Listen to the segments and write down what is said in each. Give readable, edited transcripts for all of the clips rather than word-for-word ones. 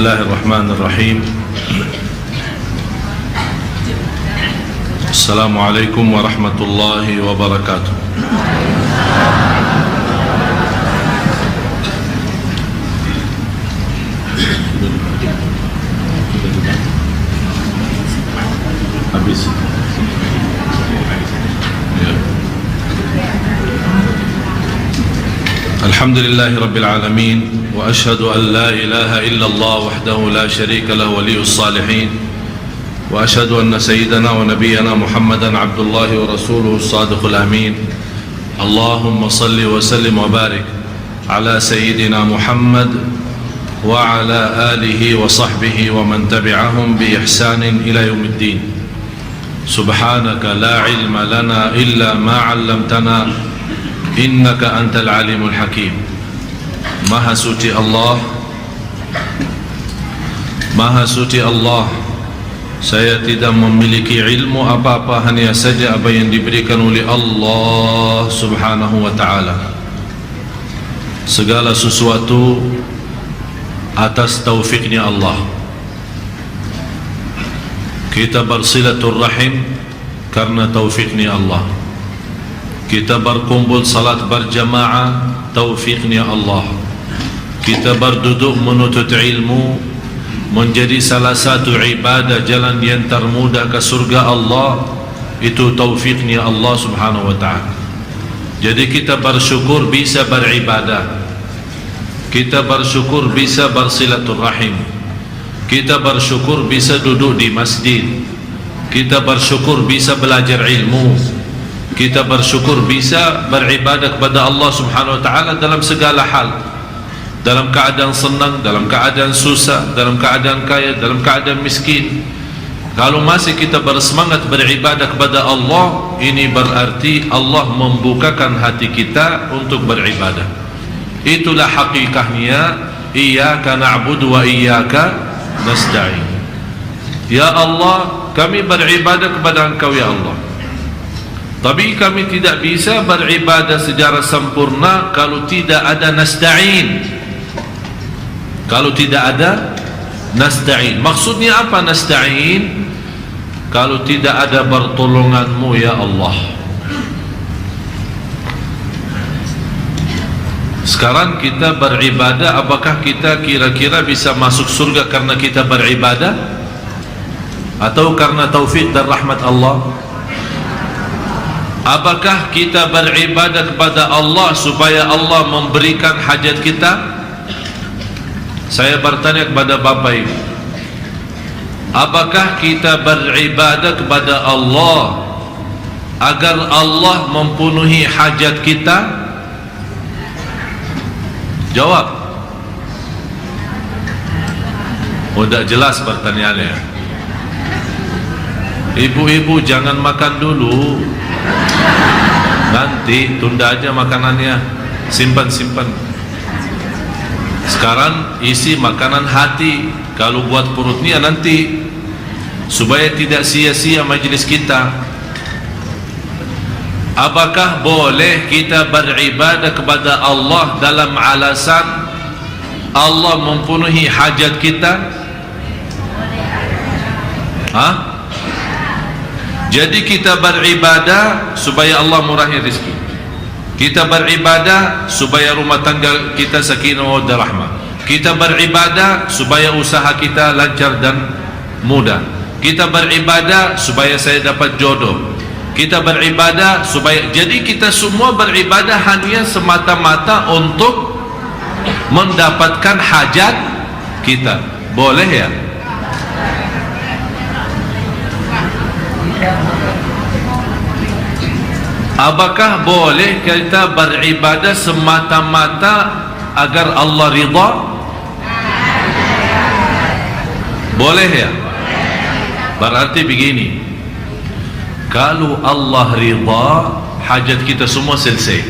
Bismillahirrahmanirrahim. Assalamualaikum warahmatullahi wabarakatuh. Habis. Alhamdulillahi Rabbil Alamin. Wa ashhadu an la ilaha illallah wahdahu la sharika lahu waliyus salihin. Wa ashhadu anna sayyidana wa nabiyyana Muhammadan abdullahi wa rasuluhu as-sadiqul amin. Allahumma salli wa sallim wa barik ala sayyidina Muhammad wa ala alihi wa sahbihi wa man tabi'ahum bi ihsanin ila yaumiddin. Subhanaka la ilma lana illa ma 'allamtana innaka antal alimul hakim. Maha suci Allah, Maha suci Allah, saya tidak memiliki ilmu apa-apa, hanya saja apa yang diberikan oleh Allah subhanahu wa ta'ala. Segala sesuatu atas taufiknya Allah. Kita bersilaturrahim karena taufiknya Allah. Kita berkumpul salat berjamaah, taufiknya Allah. Kita berduduk menuntut ilmu, menjadi salah satu ibadah jalan yang termudah ke surga Allah, itu taufiknya Allah subhanahu wa ta'ala. Jadi kita bersyukur bisa beribadah, kita bersyukur bisa bersilaturrahim, kita bersyukur bisa duduk di masjid, kita bersyukur bisa belajar ilmu, kita bersyukur bisa beribadah kepada Allah subhanahu wa ta'ala dalam segala hal, dalam keadaan senang, dalam keadaan susah, dalam keadaan kaya, dalam keadaan miskin. Kalau masih kita bersemangat beribadah kepada Allah, ini berarti Allah membukakan hati kita untuk beribadah. Itulah hakikahnya, iyyaka na'budu wa iyyaka nasta'in. Ya Allah, kami beribadah kepada Engkau ya Allah, tapi kami tidak bisa beribadah secara sempurna kalau tidak ada nasta'in. Kalau tidak ada nasta'in. Maksudnya apa nasta'in? Kalau tidak ada pertolonganmu ya Allah. Sekarang kita beribadah, apakah kita kira-kira bisa masuk surga karena kita beribadah, atau karena taufik dan rahmat Allah? Apakah kita beribadah kepada Allah supaya Allah memberikan hajat kita? Saya bertanya kepada Bapak Ibu, apakah kita beribadah kepada Allah agar Allah mempenuhi hajat kita? Jawab. Oh, tidak jelas pertanyaannya. Ibu-ibu jangan makan dulu, nanti tunda aja makanannya, simpan-simpan. Sekarang isi makanan hati, kalau buat perutnya nanti, supaya tidak sia-sia majlis kita. Apakah boleh kita beribadah kepada Allah dalam alasan Allah mempenuhi hajat kita? Hah? Jadi kita beribadah supaya Allah murahi rezeki, kita beribadah supaya rumah tangga kita sakinah wa rahmah, kita beribadah supaya usaha kita lancar dan mudah, kita beribadah supaya saya dapat jodoh, kita beribadah supaya, jadi kita semua beribadah hanya semata-mata untuk mendapatkan hajat kita. Boleh ya? Apakah boleh kita beribadah semata-mata agar Allah ridha? Boleh ya? Berarti begini, kalau Allah ridha, hajat kita semua selesai.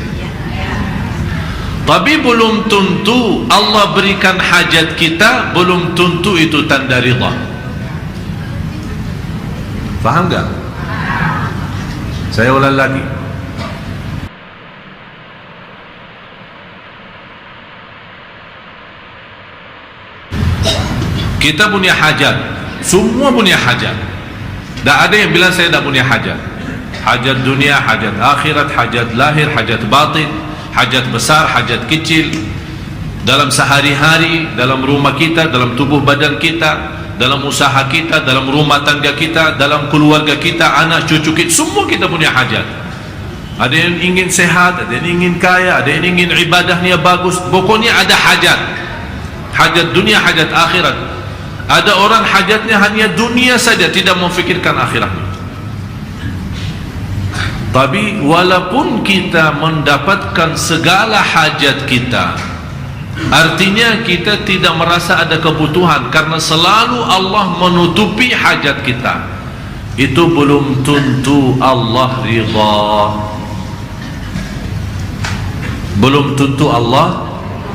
Tapi belum tentu Allah berikan hajat kita, belum tentu itu tanda ridha. Faham tak? Saya ulang lagi. Kita punya hajat, semua punya hajat. Tak ada yang bilang saya tak punya hajat. Hajat dunia, hajat akhirat, hajat lahir, hajat batin, hajat besar, hajat kecil, dalam sehari-hari, dalam rumah kita, dalam tubuh badan kita, dalam usaha kita, dalam rumah tangga kita, dalam keluarga kita, anak cucu kita, semua kita punya hajat. Ada yang ingin sehat, ada yang ingin kaya, ada yang ingin ibadahnya bagus. Pokoknya ada hajat. Hajat dunia, hajat akhirat. Ada orang hajatnya hanya dunia saja, tidak memfikirkan akhiratnya. Tapi walaupun kita mendapatkan segala hajat kita, artinya kita tidak merasa ada kebutuhan, karena selalu Allah menutupi hajat kita. Itu belum tentu Allah ridha. Belum tentu Allah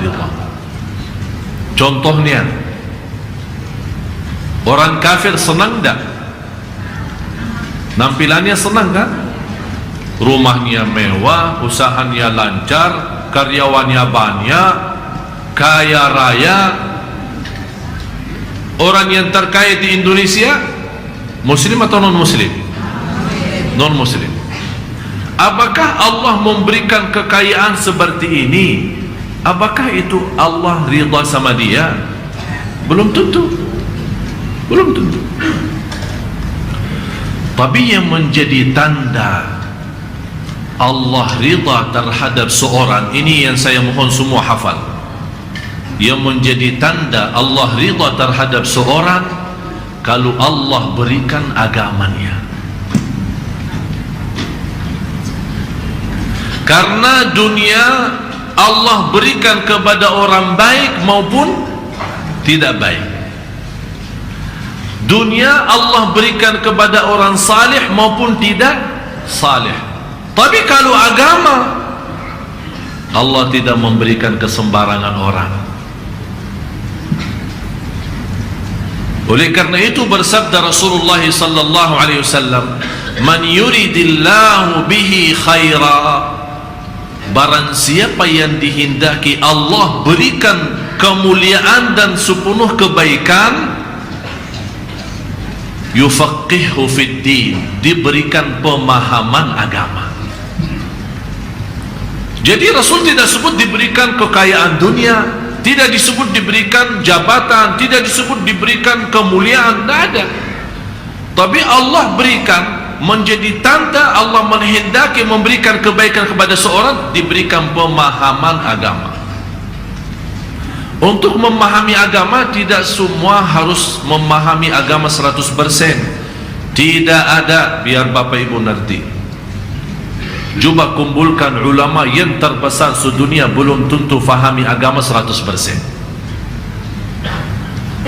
ridha. Contohnya, orang kafir senang tak? Nampilannya senang kan? Rumahnya mewah, usahanya lancar, karyawannya banyak, kaya raya. Orang yang terkaya di Indonesia muslim atau non muslim? Non muslim. Apakah Allah memberikan kekayaan seperti ini? Apakah itu Allah ridha sama dia? Belum tentu. Belum tentu. Tapi yang menjadi tanda Allah ridha terhadap seorang, ini yang saya mohon semua hafal. Yang menjadi tanda Allah ridha terhadap seorang, kalau Allah berikan agamanya. Karena dunia Allah berikan kepada orang baik maupun tidak baik. Dunia Allah berikan kepada orang salih maupun tidak salih. Tapi kalau agama, Allah tidak memberikan kesembarangan orang. Oleh karena itu bersabda Rasulullah sallallahu alaihi wasallam, "Man yuridillahu bihi khaira." Barang siapa yang dihendaki Allah berikan kemuliaan dan sepenuh kebaikan, yufaqihu fid din, diberikan pemahaman agama. Jadi Rasul tidak sebut diberikan kekayaan dunia, tidak disebut diberikan jabatan, tidak disebut diberikan kemuliaan, tidak ada. Tapi Allah berikan, menjadi tanda Allah menghendaki memberikan kebaikan kepada seorang, diberikan pemahaman agama. Untuk memahami agama, tidak semua harus memahami agama 100%. Tidak ada, biar Bapak Ibu ngerti. Cuba kumpulkan ulama yang terbesar sedunia, belum tentu fahami agama 100%.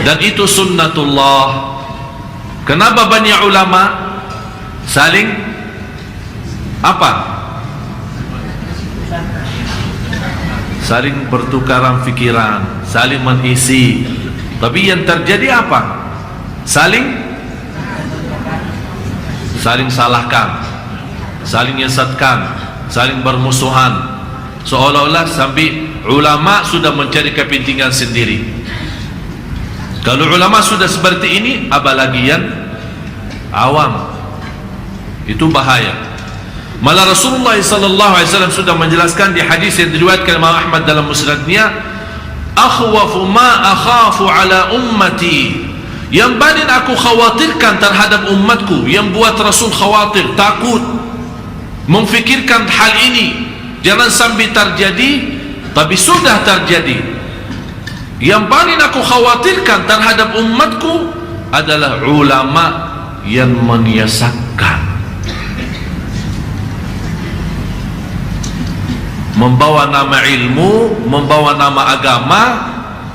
Dan itu sunnatullah. Kenapa banyak ulama saling apa? Saling bertukaran fikiran, saling mengisi. Tapi yang terjadi apa? Saling salahkan, saling nyesatkan, saling bermusuhan. Seolah-olah sampai ulama sudah mencari kepentingan sendiri. Kalau ulama sudah seperti ini, apalagi yang awam, itu bahaya. Malah Rasulullah sallallahu alaihi wasallam sudah menjelaskan di hadis yang diriwayatkan Imam Ahmad dalam musnadnya, "Akhwafu ma akhafu ala ummati." Yang paling aku khawatirkan terhadap umatku, yang buat Rasul khawatir, takut, memfikirkan hal ini jangan sampai terjadi, tapi sudah terjadi. Yang paling aku khawatirkan terhadap umatku adalah ulama yang menyiasatkan, membawa nama ilmu, membawa nama agama,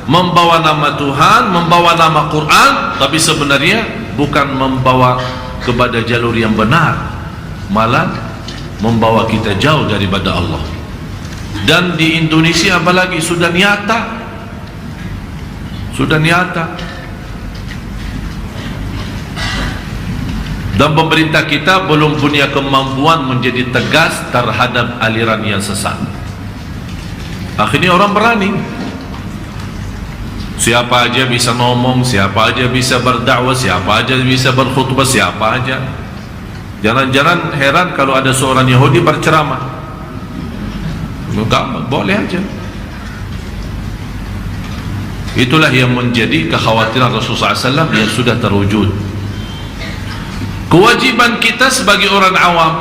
membawa nama Tuhan, membawa nama Quran, tapi sebenarnya bukan membawa kepada jalur yang benar, malah membawa kita jauh daripada Allah. Dan di Indonesia apalagi sudah nyata, dan pemerintah kita belum punya kemampuan menjadi tegas terhadap aliran yang sesat. Akhirnya orang berani. Siapa aja bisa ngomong, siapa aja bisa berdakwah, siapa aja bisa berkhutbah, siapa aja. Jangan-jangan heran kalau ada seorang Yahudi berceramah. Enggak, boleh aja. Itulah yang menjadi kekhawatiran Rasulullah SAW yang sudah terwujud. Kewajiban kita sebagai orang awam,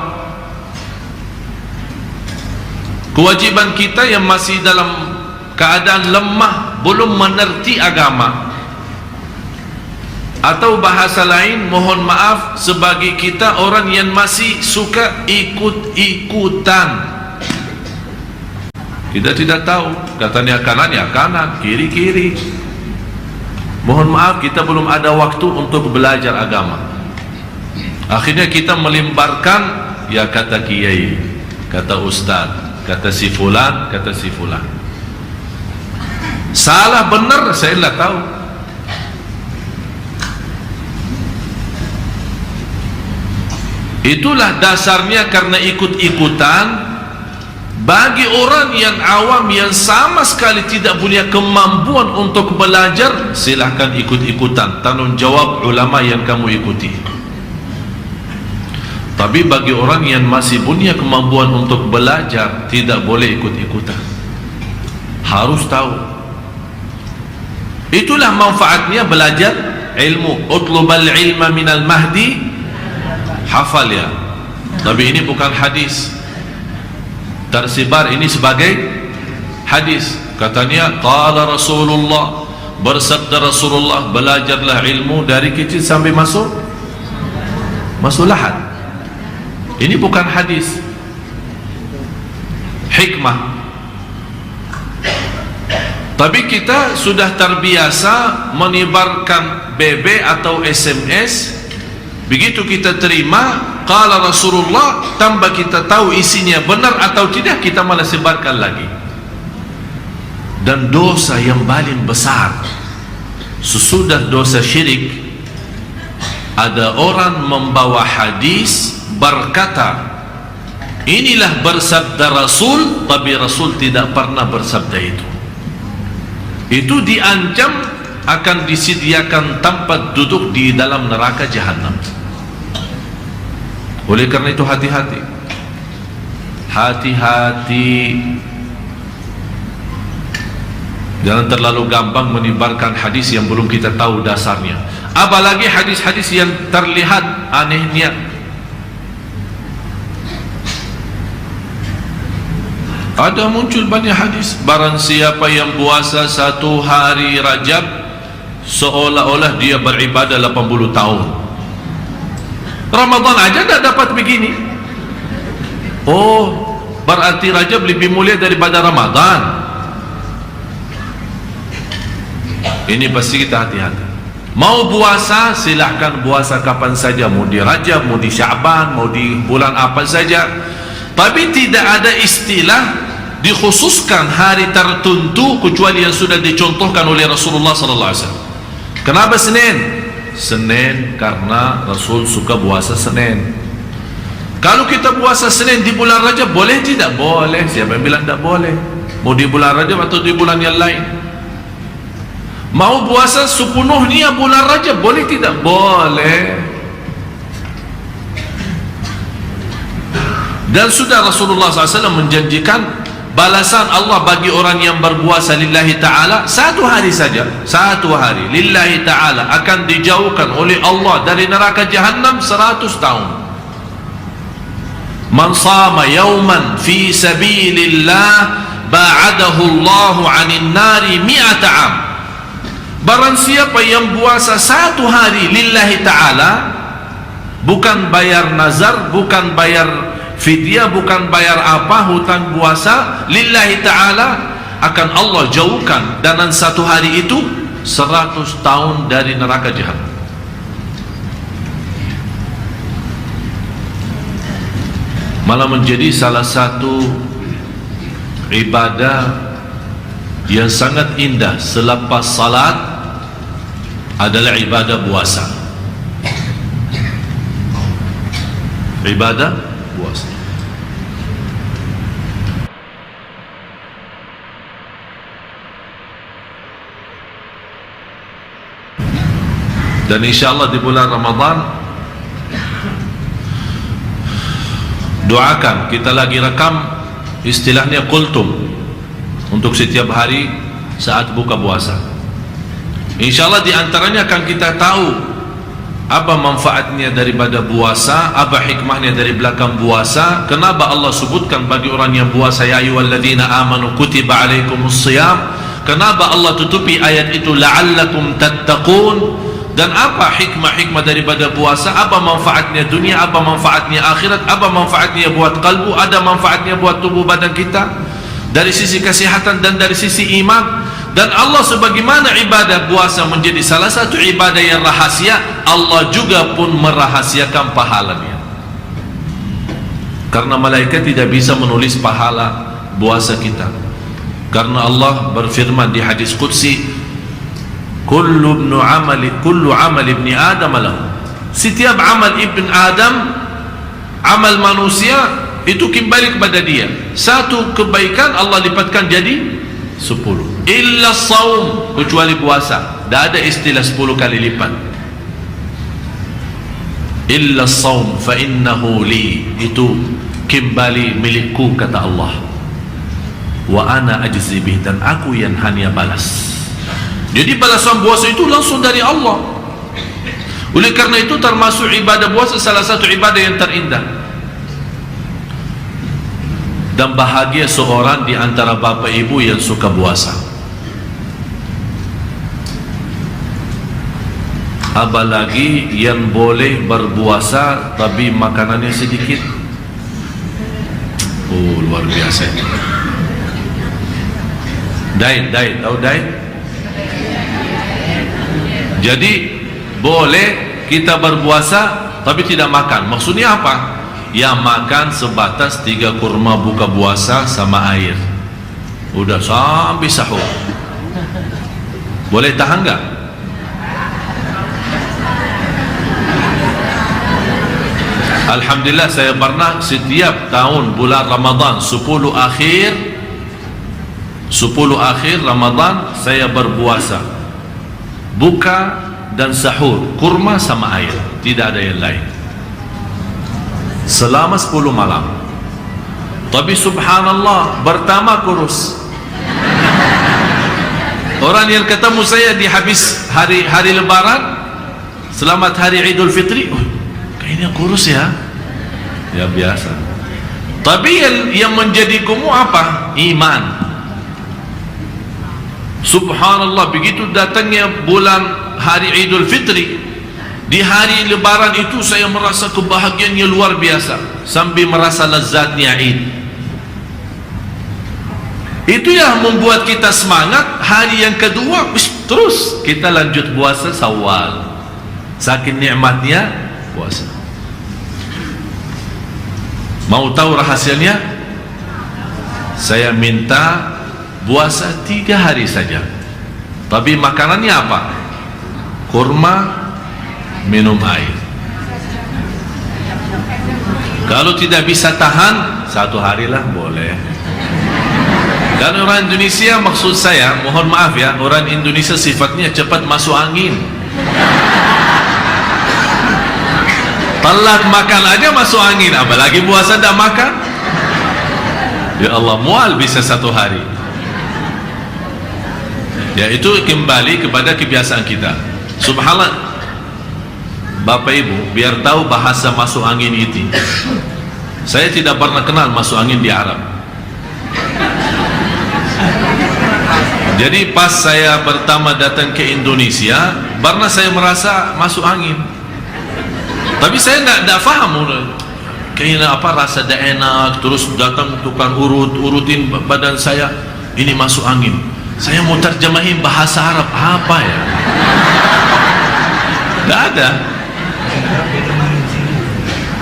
kewajiban kita yang masih dalam keadaan lemah, belum mengerti agama, atau bahasa lain, mohon maaf, sebagai kita orang yang masih suka ikut-ikutan. Kita tidak tahu, katanya kanan ya kanan, kiri kiri. Mohon maaf, kita belum ada waktu untuk belajar agama. Akhirnya kita melimbarkan, ya kata kiai, kata ustaz, kata si fulan, kata si fulan. Salah benar saya tidak tahu. Itulah dasarnya, karena ikut-ikutan. Bagi orang yang awam yang sama sekali tidak punya kemampuan untuk belajar, silahkan ikut-ikutan, tanggung jawab ulama yang kamu ikuti. Tapi bagi orang yang masih punya kemampuan untuk belajar, tidak boleh ikut-ikutan, harus tahu. Itulah manfaatnya belajar ilmu. Utlubal ilma minal mahdi, hafal ya. Tapi ini bukan hadis tersebar, ini sebagai hadis. Katanya qala Rasulullah, bersabda Rasulullah, belajarlah ilmu dari kecil sampai masuk lahad. Ini bukan hadis, hikmah. Tapi kita sudah terbiasa menyebarkan BB atau SMS. Begitu kita terima qala Rasulullah, tanpa kita tahu isinya benar atau tidak, kita malah sebarkan lagi. Dan dosa yang paling besar sesudah dosa syirik, ada orang membawa hadis berkata, inilah bersabda Rasul, tapi Rasul tidak pernah bersabda itu. Itu diancam akan disediakan tempat duduk di dalam neraka jahanam. Oleh karena itu hati-hati, hati-hati, jangan terlalu gampang menyebarkan hadis yang belum kita tahu dasarnya, apalagi hadis-hadis yang terlihat anehnya. Ada muncul banyak hadis, barang siapa yang puasa 1 hari Rajab, seolah-olah dia beribadah 80 tahun. Ramadan aja tidak dapat begini. Oh, berarti Rajab lebih mulia daripada Ramadan. Ini pasti kita hati-hati. Mau puasa, silahkan puasa kapan saja, mau di Rajab, mau di Sya'ban, mau di bulan apa saja. Tapi tidak ada istilah dikhususkan hari tertentu kecuali yang sudah dicontohkan oleh Rasulullah SAW. Kenapa Senin? Senin karena Rasul suka puasa Senin. Kalau kita puasa Senin di bulan Rajab, boleh tidak? Boleh. Siapa yang bilang tidak boleh? Mau di bulan Rajab atau di bulan yang lain? Mau puasa sepenuhnya bulan Rajab, boleh tidak? Boleh. Dan sudah Rasulullah SAW menjanjikan balasan Allah bagi orang yang berpuasa lillahi ta'ala 1 hari saja, 1 hari lillahi ta'ala, akan dijauhkan oleh Allah dari neraka jahannam 100 tahun. Man sama yawman fi sabilillah ba'adahu Allahu 'anil nari 100 'am. Barang siapa yang puasa 1 hari lillahi ta'ala, bukan bayar nazar, bukan bayar fidyah, bukan bayar apa, hutan puasa lillahi ta'ala, akan Allah jauhkan dalam 1 hari itu 100 tahun dari neraka jahannam. Malah menjadi salah satu ibadah yang sangat indah selepas salat adalah ibadah puasa. Ibadah puasa. Dan insyaallah di bulan Ramadan doakan, kita lagi rekam istilahnya kultum untuk setiap hari saat buka puasa. Insyaallah di antaranya akan kita tahu apa manfaatnya daripada puasa, apa hikmahnya dari belakang puasa, kenapa Allah sebutkan bagi orang yang puasa ya ayyuhalladzina amanu kutiba alaikumus shiyam, kenapa Allah tutupi ayat itu la'allakum tattaqun, dan apa hikmah-hikmah daripada puasa, apa manfaatnya dunia, apa manfaatnya akhirat, apa manfaatnya buat kalbu, ada manfaatnya buat tubuh badan kita dari sisi kesehatan dan dari sisi iman. Dan Allah sebagaimana ibadah puasa menjadi salah satu ibadah yang rahasia, Allah juga pun merahasiakan pahalanya, karena malaikat tidak bisa menulis pahala puasa kita, karena Allah berfirman di hadis qudsi, kullu amal ibni Adam lahu, setiap amal ibn Adam, amal manusia itu kembali kepada dia. Satu kebaikan Allah lipatkan jadi 10, illa saum, kecuali puasa. Tidak ada istilah 10 kali lipat. Illa saum fa innahu li, itu kembali milikku kata Allah, wa ana ajzi bih, dan aku yang hanya balas. Jadi balasan puasa itu langsung dari Allah. Oleh karena itu termasuk ibadah puasa salah satu ibadah yang terindah. Dan bahagia seorang di antara bapak ibu yang suka puasa. Apalagi yang boleh berpuasa tapi makanannya sedikit. Oh, luar biasa. Diet, tahu diet? Jadi boleh kita berpuasa tapi tidak makan. Maksudnya apa? Ya makan sebatas 3 kurma buka puasa sama air, udah sampai sahur. Boleh tahan gak? Alhamdulillah saya pernah setiap tahun bulan Ramadan 10 akhir Ramadan saya berpuasa, buka dan sahur, kurma sama air, tidak ada yang lain, selama 10 malam. Tapi subhanallah bertambah kurus. Orang yang ketemu saya di habis hari lebaran, selamat hari Idul Fitri, oh, kayaknya kurus ya. Ya biasa. Tapi yang menjadi gemuk apa? Iman. Subhanallah, begitu datangnya bulan hari Idul Fitri, di hari lebaran itu saya merasa kebahagiaannya luar biasa, sambil merasa lezatnya Id. Itu yang membuat kita semangat. Hari yang kedua terus kita lanjut puasa Syawal, saking nikmatnya puasa. Mau tahu rahasianya? Saya minta puasa 3 hari saja, tapi makanannya apa? Kurma, minum air. Kalau tidak bisa tahan 1 hari lah boleh. Dan orang Indonesia, maksud saya, mohon maaf ya, orang Indonesia sifatnya cepat masuk angin. Telat makan aja masuk angin, apalagi puasa tidak makan. Ya Allah, mual bisa 1 hari. Ya itu kembali kepada kebiasaan kita. Subhanallah, Bapak Ibu, biar tahu bahasa masuk angin itu, saya tidak pernah kenal masuk angin di Arab. Jadi pas saya pertama datang ke Indonesia, pernah saya merasa masuk angin, tapi saya tidak faham kayaknya apa, rasa tidak enak. Terus datang tukang urutin badan saya, ini masuk angin. Saya mau terjemahin bahasa Arab, apa ya? Tidak ada.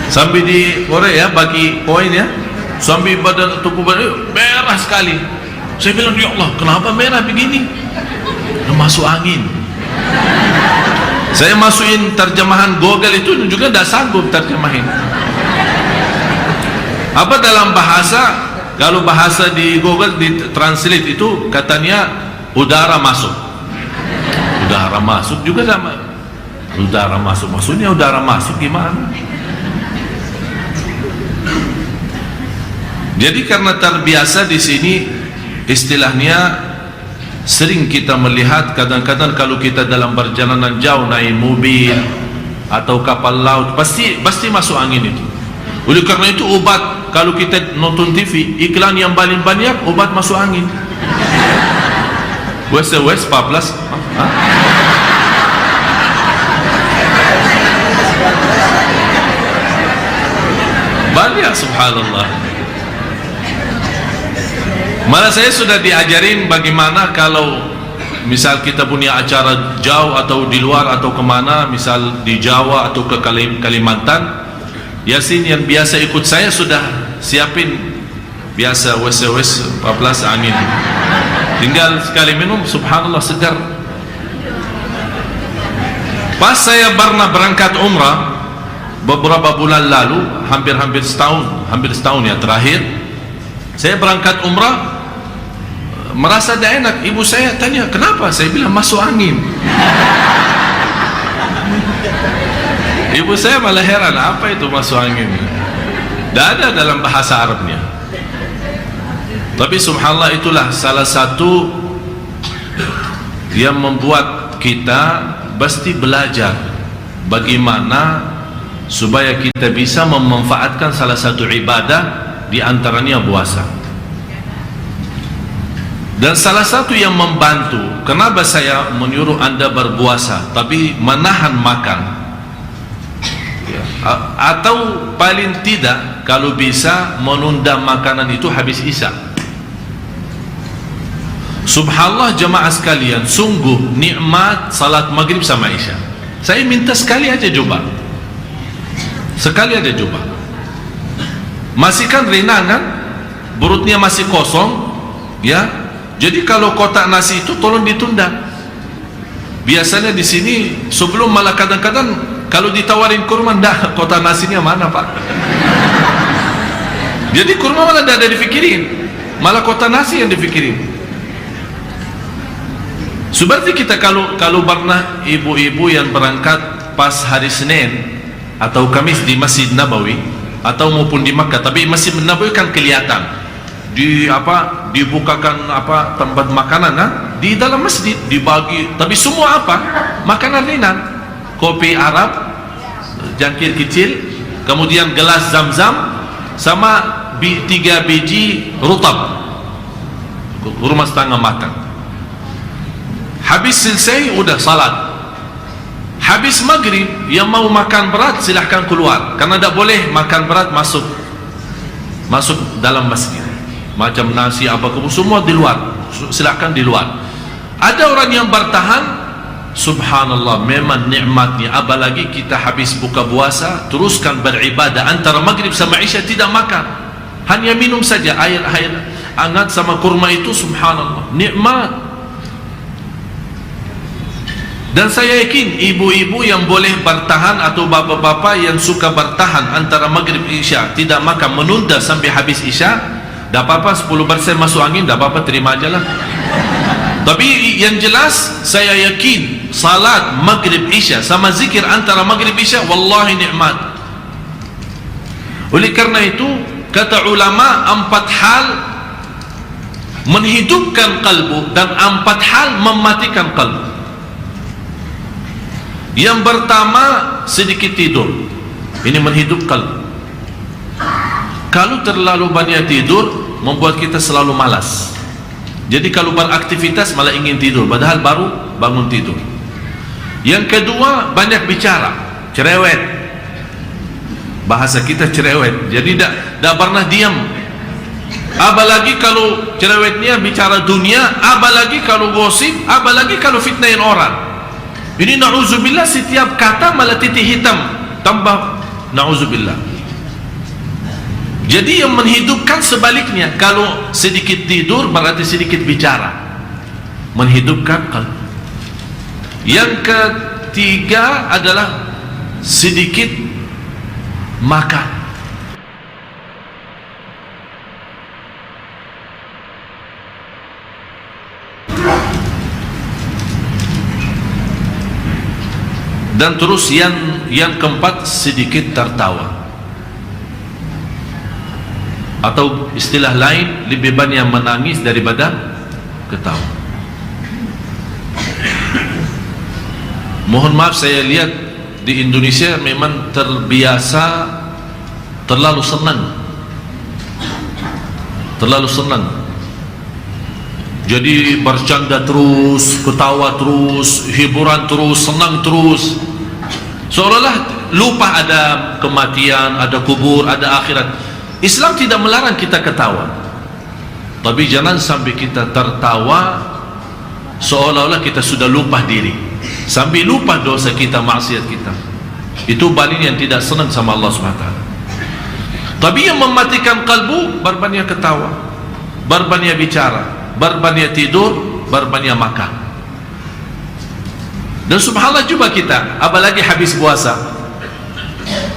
Sampai di Korea bagi koin ya, sampai badan tubuh badan merah sekali. Saya bilang, ya Allah, kenapa merah begini? Masuk angin. Saya masukin terjemahan Google itu juga tidak sanggup terjemahin. Apa dalam bahasa, kalau bahasa di Google di translate itu katanya udara masuk. Udara masuk juga sama. Udara masuk, maksudnya udara masuk gimana? Jadi karena terbiasa di sini, istilahnya sering kita melihat kadang-kadang kalau kita dalam perjalanan jauh naik mobil atau kapal laut pasti masuk angin itu. Oleh karena itu obat, kalau kita nonton TV iklan yang paling banyak obat masuk angin. West 14 banyak, subhanallah. Malah saya sudah diajarin bagaimana kalau misal kita punya acara jauh atau di luar atau kemana, misal di Jawa atau ke Kalimantan, Yasin yang biasa ikut saya sudah siapin biasa WS 14 angin, tinggal sekali minum subhanallah segar. Pas saya pernah berangkat umrah beberapa bulan lalu, hampir setahun ya terakhir, saya berangkat umrah merasa tidak enak. Ibu saya tanya kenapa, saya bilang masuk angin. Ibu saya malah heran, apa itu masuk angin? Tidak ada dalam bahasa Arabnya. Tapi subhanallah, itulah salah satu yang membuat kita pasti belajar bagaimana supaya kita bisa memanfaatkan salah satu ibadah, di antaranya puasa. Dan salah satu yang membantu, kenapa saya menyuruh anda berpuasa tapi menahan makan, atau paling tidak kalau bisa menunda makanan itu habis isya. Subhanallah jemaah sekalian, sungguh nikmat salat maghrib sama isya. Saya minta sekali aja coba, sekali aja coba. Masih kan ringan kan, perutnya masih kosong ya. Jadi kalau kotak nasi itu tolong ditunda. Biasanya di sini sebelum, malah kadang-kadang kalau ditawarin kurma, dah kotak nasinya mana pak? Jadi kurma malah tidak ada difikirin, malah kotak nasi yang difikirin. Seperti kita kalau pernah ibu-ibu yang berangkat pas hari Senin atau Kamis di Masjid Nabawi atau maupun di Makkah, tapi Masjid Nabawi kan kelihatan dibukakan tempat makanan di dalam masjid dibagi, tapi semua makanan ringan, kopi Arab jangkir kecil, kemudian gelas zam-zam sama 3 biji rutab, rumah setengah makan. Habis selesai udah salat. Habis maghrib yang mau makan berat silahkan keluar, karena tidak boleh makan berat masuk dalam masjid. Macam nasi apa semua di luar, silakan di luar. Ada orang yang bertahan, subhanallah, memang nikmatnya. Apalagi kita habis buka puasa teruskan beribadah, antara maghrib sama isya tidak makan, hanya minum saja air hangat sama kurma itu, subhanallah nikmat. Dan saya yakin ibu-ibu yang boleh bertahan atau bapak-bapak yang suka bertahan antara maghrib isya tidak makan, menunda sampai habis isya, tidak apa-apa, 10% masuk angin, tidak apa-apa, terima aja lah. Tapi yang jelas saya yakin salat maghrib isya sama zikir antara maghrib isya wallahi nikmat. Oleh karena itu kata ulama, 4 hal menghidupkan kalbu dan 4 hal mematikan kalbu. Yang pertama sedikit tidur, ini menghidupkan kalbu. Kalau terlalu banyak tidur membuat kita selalu malas. Jadi kalau beraktivitas malah ingin tidur, padahal baru bangun tidur. Yang kedua banyak bicara, cerewet. Bahasa kita cerewet, jadi tidak pernah diam. Apalagi kalau cerewetnya bicara dunia, apalagi kalau gosip, apalagi kalau fitnahin orang. Ini na'udzubillah, setiap kata malah titik hitam, tambah na'udzubillah. Jadi yang menghidupkan sebaliknya, kalau sedikit tidur berarti sedikit bicara, menghidupkan kalbu. Yang ketiga adalah sedikit makan. Dan terus yang keempat, sedikit tertawa. Atau istilah lain, lebih banyak menangis daripada ketawa. Mohon maaf, saya lihat di Indonesia memang terbiasa terlalu senang. Jadi bercanda terus, ketawa terus, hiburan terus, senang terus, seolah-olah lupa ada kematian, ada kubur, ada akhirat. Islam tidak melarang kita ketawa, tapi jangan sampai kita tertawa seolah-olah kita sudah lupa diri, sampai lupa dosa kita, maksiat kita. Itu balin yang tidak senang sama Allah SWT. Tapi yang mematikan kalbu, berbanyak ketawa, berbanyak bicara, berbanyak tidur, berbanyak makan. Dan subhanallah, coba kita, apalagi habis puasa,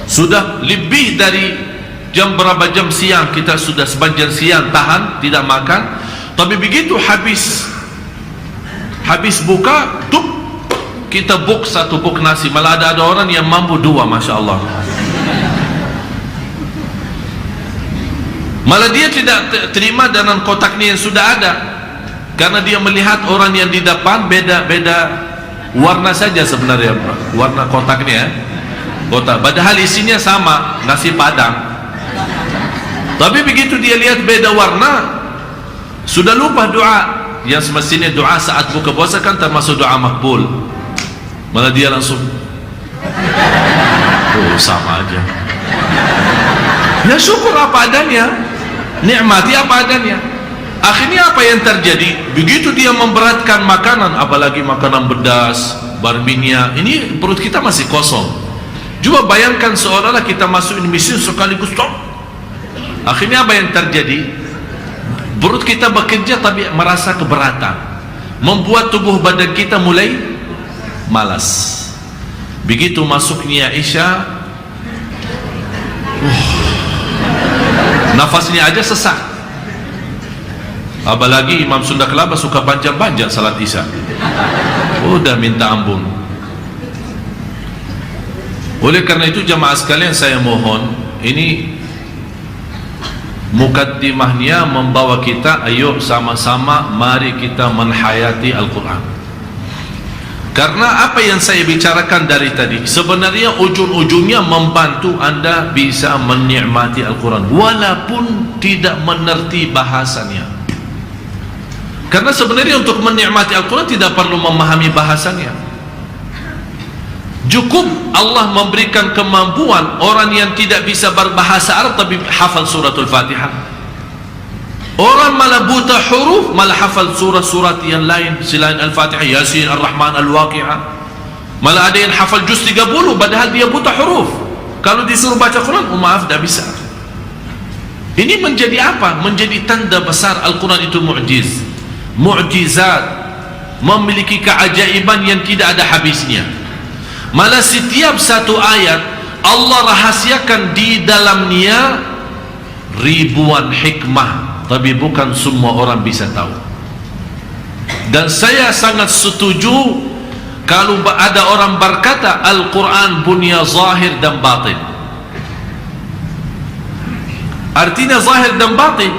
sudah lebih dari jam berapa, jam siang, kita sudah sepanjang siang tahan tidak makan. Tapi begitu habis buka, tup, kita buk satu buk nasi. Malah ada orang yang mampu dua, Masya Allah. Malah dia tidak terima dengan kotaknya yang sudah ada, karena dia melihat orang yang di depan beda warna saja sebenarnya, warna kotaknya, kotak, padahal isinya sama, nasi padang. Tapi begitu dia lihat beda warna, sudah lupa doa yang semestinya doa saat buka puasa kan termasuk doa makbul. Malah dia langsung, oh sama aja. Ya syukur apa adanya, nikmati apa adanya. Akhirnya apa yang terjadi? Begitu dia memberatkan makanan, apalagi makanan pedas, berminyak, ini perut kita masih kosong. Coba bayangkan seolah-olah kita masuk Indonesia sekaligus stop. Akhirnya apa yang terjadi? Perut kita bekerja tapi merasa keberatan, membuat tubuh badan kita mulai malas. Begitu masuknya Isya, nafasnya aja sesak. Apalagi Imam Sunda Kelapa suka panjang-panjang salat Isya, udah minta ampun. Oleh karena itu jamaah sekalian, saya mohon, ini mukaddimahnya membawa kita, ayo sama-sama mari kita menhayati Al-Quran. Karena apa yang saya bicarakan dari tadi sebenarnya ujung-ujungnya membantu anda bisa menikmati Al-Quran walaupun tidak mengerti bahasanya. Karena sebenarnya untuk menikmati Al-Quran tidak perlu memahami bahasanya, cukup Allah memberikan kemampuan orang yang tidak bisa berbahasa Arab tapi hafal suratul Fatihah. Orang malah buta huruf malah hafal surat-surat yang lain selain Al-Fatihah, Yasin, Ar-Rahman, Al-Waqi'ah. Malah ada yang hafal juz 30 padahal dia buta huruf. Kalau disuruh baca Quran, oh maaf, tidak bisa. Ini menjadi apa? Menjadi tanda besar Al-Quran itu mu'jizat, memiliki keajaiban yang tidak ada habisnya. Malah setiap satu ayat Allah rahasiakan di dalamnya ribuan hikmah, tapi bukan semua orang bisa tahu. Dan saya sangat setuju kalau ada orang berkata Al-Quran punya zahir dan batin. Artinya zahir dan batin,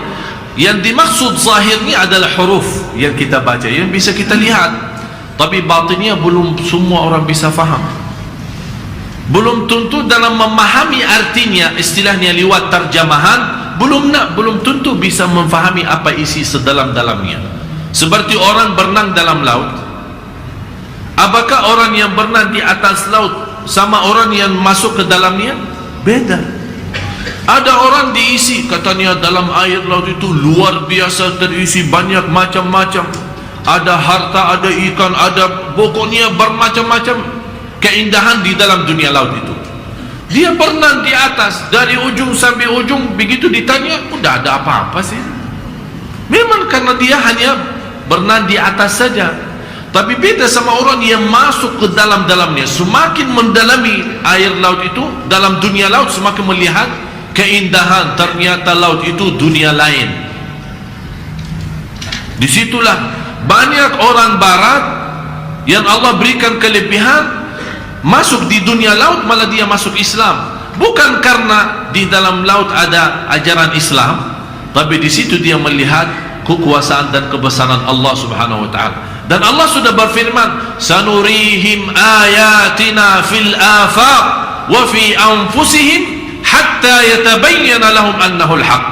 yang dimaksud zahirnya adalah huruf yang kita baca, yang bisa kita lihat, tapi batinnya belum semua orang bisa faham. Belum tentu dalam memahami artinya, istilahnya lewat terjemahan, belum tentu bisa memfahami apa isi sedalam-dalamnya. Seperti orang berenang dalam laut, apakah orang yang berenang di atas laut sama orang yang masuk ke dalamnya? Beda. Ada orang diisi, katanya dalam air laut itu luar biasa, terisi banyak macam-macam, ada harta, ada ikan, ada pokoknya bermacam-macam keindahan di dalam dunia laut itu. Dia berenang di atas dari ujung sampai ujung, begitu ditanya, udah ada apa-apa sih? Memang karena dia hanya berenang di atas saja. Tapi beda sama orang yang masuk ke dalam-dalamnya, semakin mendalami air laut itu, dalam dunia laut semakin melihat keindahan, ternyata laut itu dunia lain. Disitulah banyak orang barat yang Allah berikan kelebihan, masuk di dunia laut malah dia masuk Islam, bukan karena di dalam laut ada ajaran Islam, tapi di situ dia melihat kekuasaan dan kebesaran Allah Subhanahu wa taala. Dan Allah sudah berfirman, sanurihim ayatina fil afaq wa fi anfusihim hatta yatabayyana lahum annahu al-haq.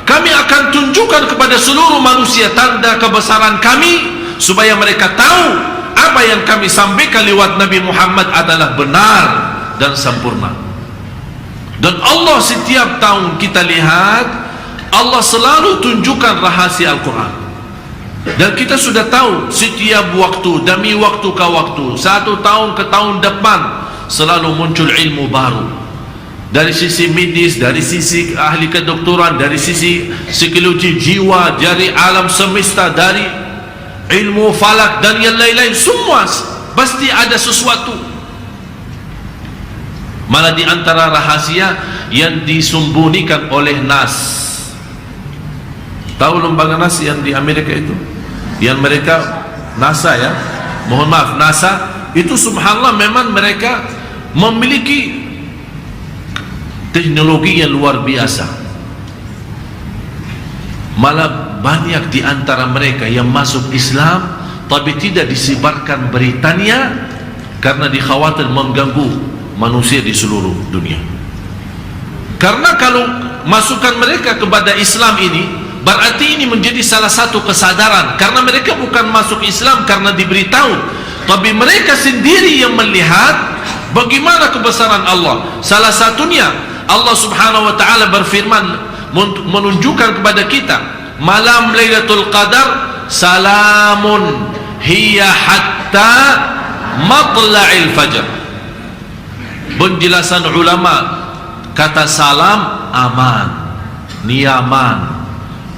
Kami akan tunjukkan kepada seluruh manusia tanda kebesaran kami, supaya mereka tahu apa yang kami sampaikan lewat Nabi Muhammad adalah benar dan sempurna. Dan Allah setiap tahun kita lihat, Allah selalu tunjukkan rahasia Al-Quran. Dan kita sudah tahu setiap waktu demi waktu ke waktu, satu tahun ke tahun depan, selalu muncul ilmu baru. Dari sisi medis, dari sisi ahli kedokteran, dari sisi psikologi jiwa, dari alam semesta, dari ilmu falak dan yang lain-lain, semua pasti ada sesuatu. Malah di antara rahasia yang disembunyikan oleh NAS. Tahu lembaga NAS yang di Amerika itu? Yang mereka, NASA ya, mohon maaf, NASA itu subhanallah memang mereka memiliki teknologi yang luar biasa. Malah banyak di antara mereka yang masuk Islam tapi tidak disebarkan beritanya karena dikhawatir mengganggu manusia di seluruh dunia. Karena kalau masukkan mereka kepada Islam ini, berarti ini menjadi salah satu kesadaran, karena mereka bukan masuk Islam karena diberitahu, tapi mereka sendiri yang melihat bagaimana kebesaran Allah. Salah satunya Allah Subhanahu wa taala berfirman, menunjukkan kepada kita malam Lailatul Qadar salamun hiya hatta matla'il fajr. Penjelasan ulama, kata salam aman, nyaman,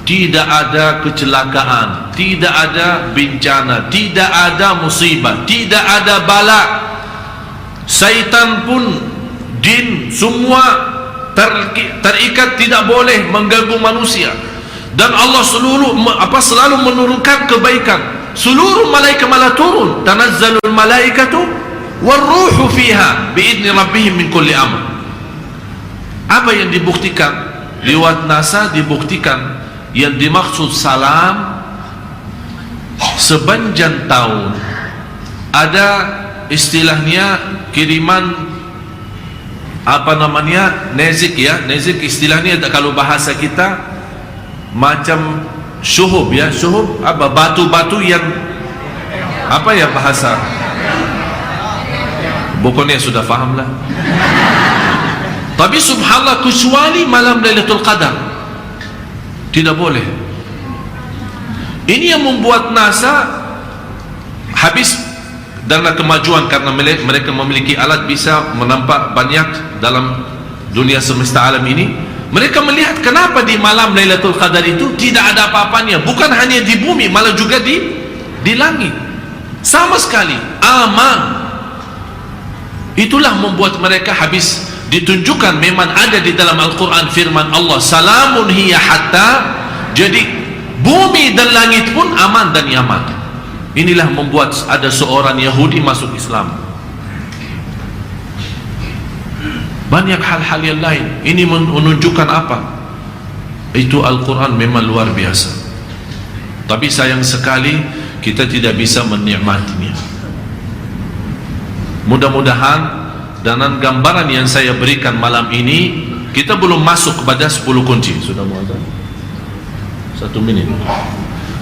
tidak ada kecelakaan, tidak ada bencana, tidak ada musibah, tidak ada bala. Syaitan pun, jin, semua terikat, tidak boleh mengganggu manusia. Dan Allah selalu menurunkan kebaikan. Seluruh malaikat malah turun, tanazzalul malaikatu warruhu fiha biidni rabbihim min kulli amr. Apa yang dibuktikan lewat NASA? Dibuktikan yang dimaksud salam, sepanjang tahun ada istilahnya kiriman apa namanya, nezik ya, nezik istilahnya kalau bahasa kita macam syuhub ya, syuhub apa, batu-batu yang apa ya bahasa, bukannya sudah faham lah. Tapi subhanallah, kecuali malam Lailatul Qadar tidak boleh. Ini yang membuat NASA habis dalam kemajuan, karena mereka memiliki alat bisa menampak banyak dalam dunia semesta alam ini. Mereka melihat kenapa di malam Lailatul Qadar itu tidak ada apa-apanya, bukan hanya di bumi, malah juga di langit, sama sekali aman. Itulah membuat mereka habis ditunjukkan memang ada di dalam Al-Quran firman Allah, salamun hiya hatta, jadi bumi dan langit pun aman dan nyaman. Inilah membuat ada seorang Yahudi masuk Islam. Banyak hal-hal yang lain. Ini menunjukkan apa? Itu Al-Quran memang luar biasa, tapi sayang sekali kita tidak bisa menikmatinya. Mudah-mudahan dengan gambaran yang saya berikan malam ini, kita belum masuk kepada 10 kunci. Sudah mau azan? 1 menit.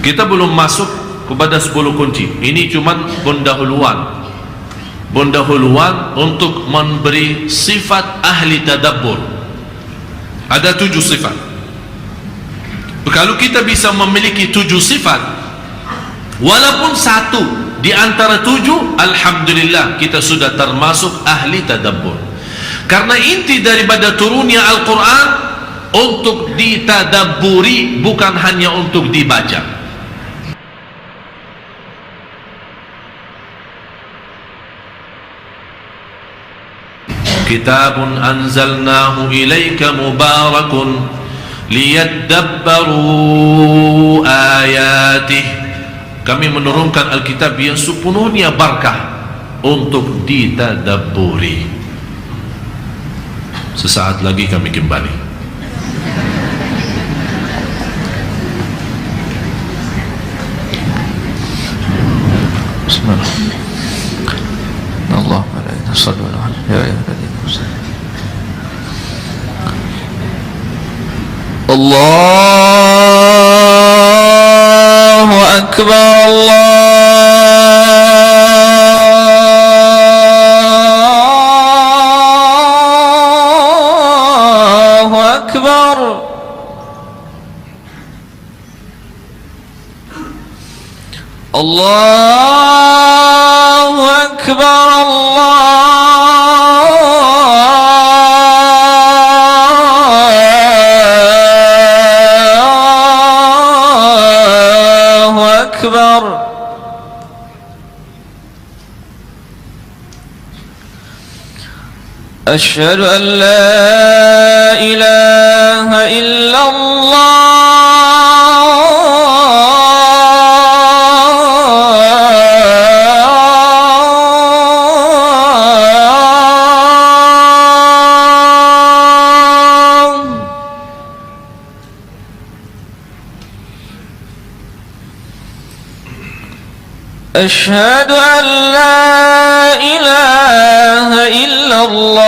Kita belum masuk kepada 10 kunci. Ini cuma pendahuluan untuk memberi sifat ahli tadabbur. Ada 7 sifat. Kalau kita bisa memiliki 7 sifat, walaupun satu di antara 7, alhamdulillah kita sudah termasuk ahli tadabbur. Karena inti daripada turunnya Al-Quran untuk ditadabburi, bukan hanya untuk dibaca. Kitabun anzalnahu ilaika mubarakun liyadabbaru ayatih. Kami menurunkan Alkitab yang sepenuhnya barakah untuk ditadabburi. Sesaat lagi kami kembali. Bismillahirrahmanirrahim. Allahumma salli ala Muhammad ya ayyuhalladzina amanu. Allahu akbar, Allahu akbar. Allahu akbar, Allahu akbar. Asyhadu an la ilaha illallah. Asyhadu an la ilaha illallah.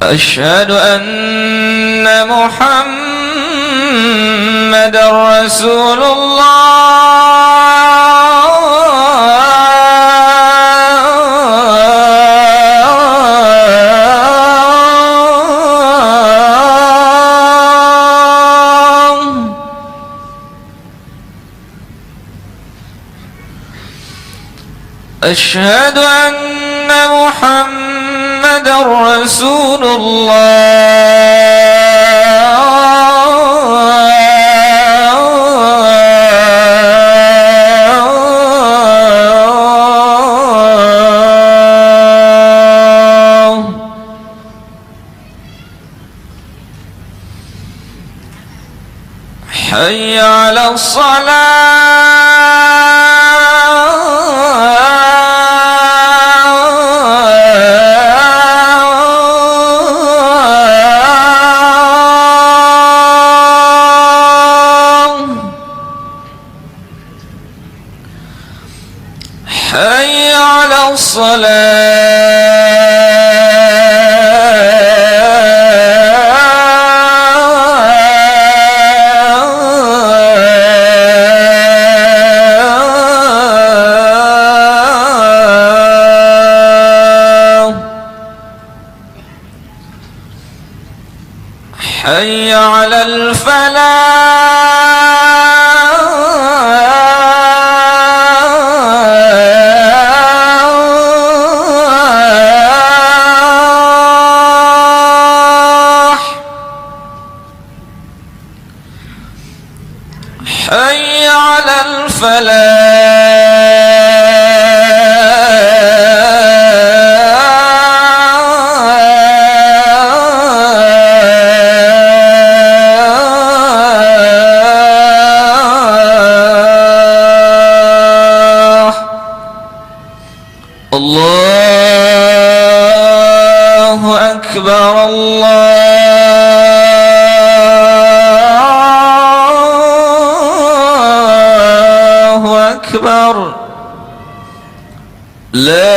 Asyhadu anna Muhammadar Rasulullah. Asyhadu anna Muhammadar Rasulullah. Hayya 'alas حي على الصلاة. حي على الفلاح. حي على الفلاح. الله أكبر، الله أكبر. لا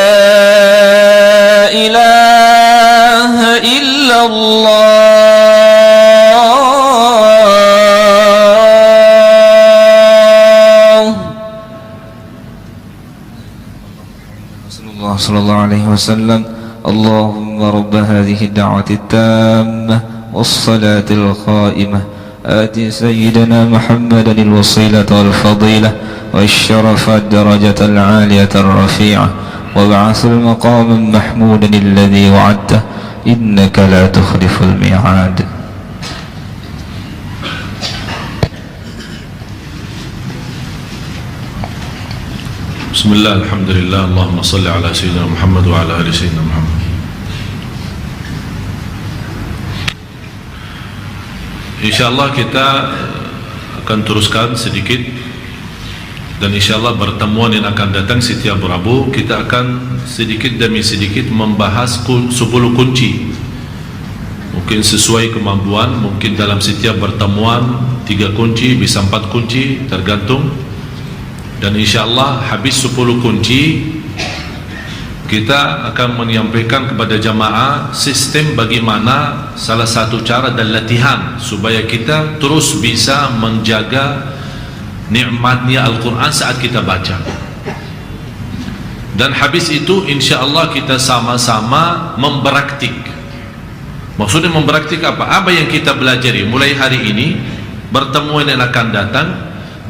إله إلا الله. صلى الله عليه وسلم. اللهم رب هذه الدعوة التامة والصلاة القائمة آت سيدنا محمدا الوسيلة والفضيلة والشرف الدرجة العالية الرفيعة وابعث المقام محمودا الذي وعدته إنك لا تخلف الميعاد. Bismillah, alhamdulillah, Allahumma salli ala Sayyidina Muhammad wa ala ali Sayyidina Muhammad. InsyaAllah kita akan teruskan sedikit, dan insyaAllah pertemuan yang akan datang setiap Rabu kita akan sedikit demi sedikit membahas 10 kunci. Mungkin sesuai kemampuan, mungkin dalam setiap pertemuan 3 kunci, bisa 4 kunci, tergantung. Dan insyaAllah habis 10 kunci kita akan menyampaikan kepada jamaah sistem bagaimana salah satu cara dan latihan supaya kita terus bisa menjaga nikmatnya Al-Quran saat kita baca. Dan habis itu insyaAllah kita sama-sama mempraktik. Maksudnya mempraktik apa? Apa yang kita pelajari mulai hari ini, pertemuan yang akan datang,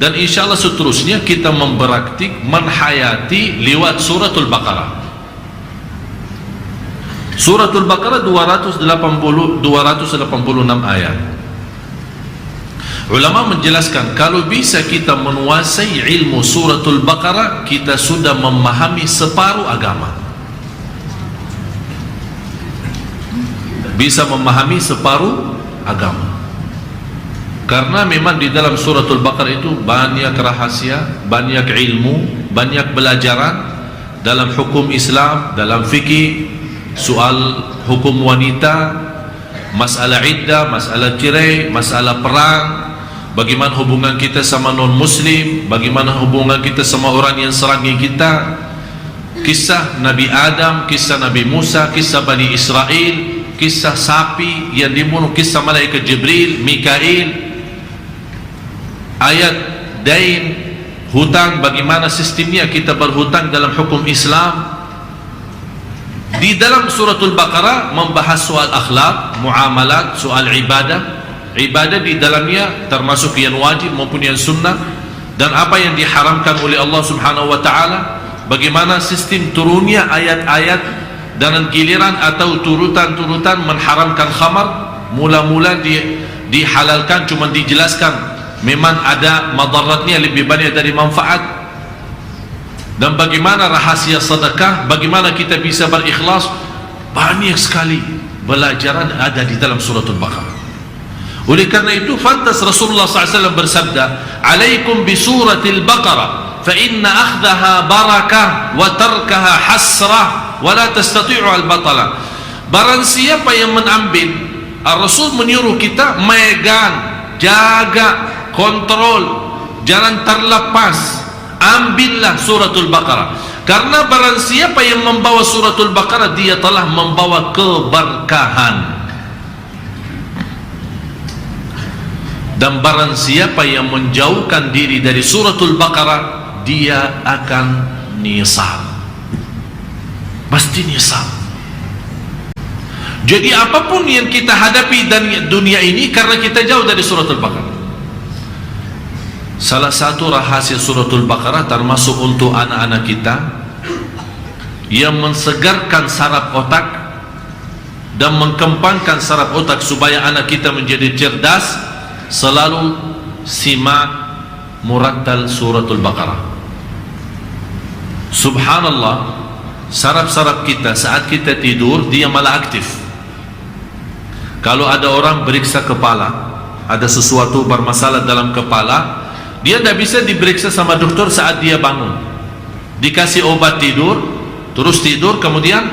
dan insyaAllah seterusnya kita mempraktik, menhayati lewat suratul Baqarah. Suratul Baqarah 286 ayat. Ulama menjelaskan kalau bisa kita menguasai ilmu suratul Baqarah, kita sudah memahami separuh agama. Bisa memahami separuh agama. Karena memang di dalam suratul Baqarah itu banyak rahasia, banyak ilmu, banyak pelajaran dalam hukum Islam, dalam fikih, soal hukum wanita, masalah iddah, masalah cerai, masalah perang, bagaimana hubungan kita sama non-muslim, bagaimana hubungan kita sama orang yang serangi kita, kisah Nabi Adam, kisah Nabi Musa, kisah Bani Israel, kisah sapi yang dibunuh, kisah malaikat Jibril, Mikail, ayat dain, hutang, bagaimana sistemnya kita berhutang dalam hukum Islam. Di dalam suratul Baqarah membahas soal akhlak, muamalat, soal ibadah. Ibadah di dalamnya termasuk yang wajib maupun yang sunnah, dan apa yang diharamkan oleh Allah Subhanahu wa taala. Bagaimana sistem turunnya ayat-ayat dan giliran atau turutan-turutan mengharamkan khamar. Mula-mula dihalalkan, cuma dijelaskan memang ada madaratnya lebih banyak dari manfaat. Dan bagaimana rahasia sedekah, bagaimana kita bisa berikhlas, banyak sekali pelajaran ada di dalam suratul Baqarah. Oleh karena itu pantas Rasulullah SAW bersabda, "Alaikum bi suratil Baqarah, fa inna akhdaha barakah wa tarkaha hasrah, wa la tastati'u al-batala." Barang siapa yang mengambil, Rasul menyuruh kita megang, jaga, kontrol, jangan terlepas. Ambillah suratul Baqarah, karena barang siapa yang membawa suratul Baqarah, dia telah membawa keberkahan. Dan barang siapa yang menjauhkan diri dari suratul Baqarah, dia akan nyesal, pasti nyesal. Jadi apapun yang kita hadapi dan dunia ini karena kita jauh dari suratul Baqarah. Salah satu rahasia suratul Baqarah termasuk untuk anak-anak kita yang mensegarkan saraf otak dan mengkembangkan saraf otak supaya anak kita menjadi cerdas, selalu simak murattal suratul Baqarah. Subhanallah, saraf-saraf kita saat kita tidur dia malah aktif. Kalau ada orang beriksa kepala, ada sesuatu bermasalah dalam kepala, dia tidak bisa diperiksa sama dokter saat dia bangun. Dikasih obat tidur, terus tidur, kemudian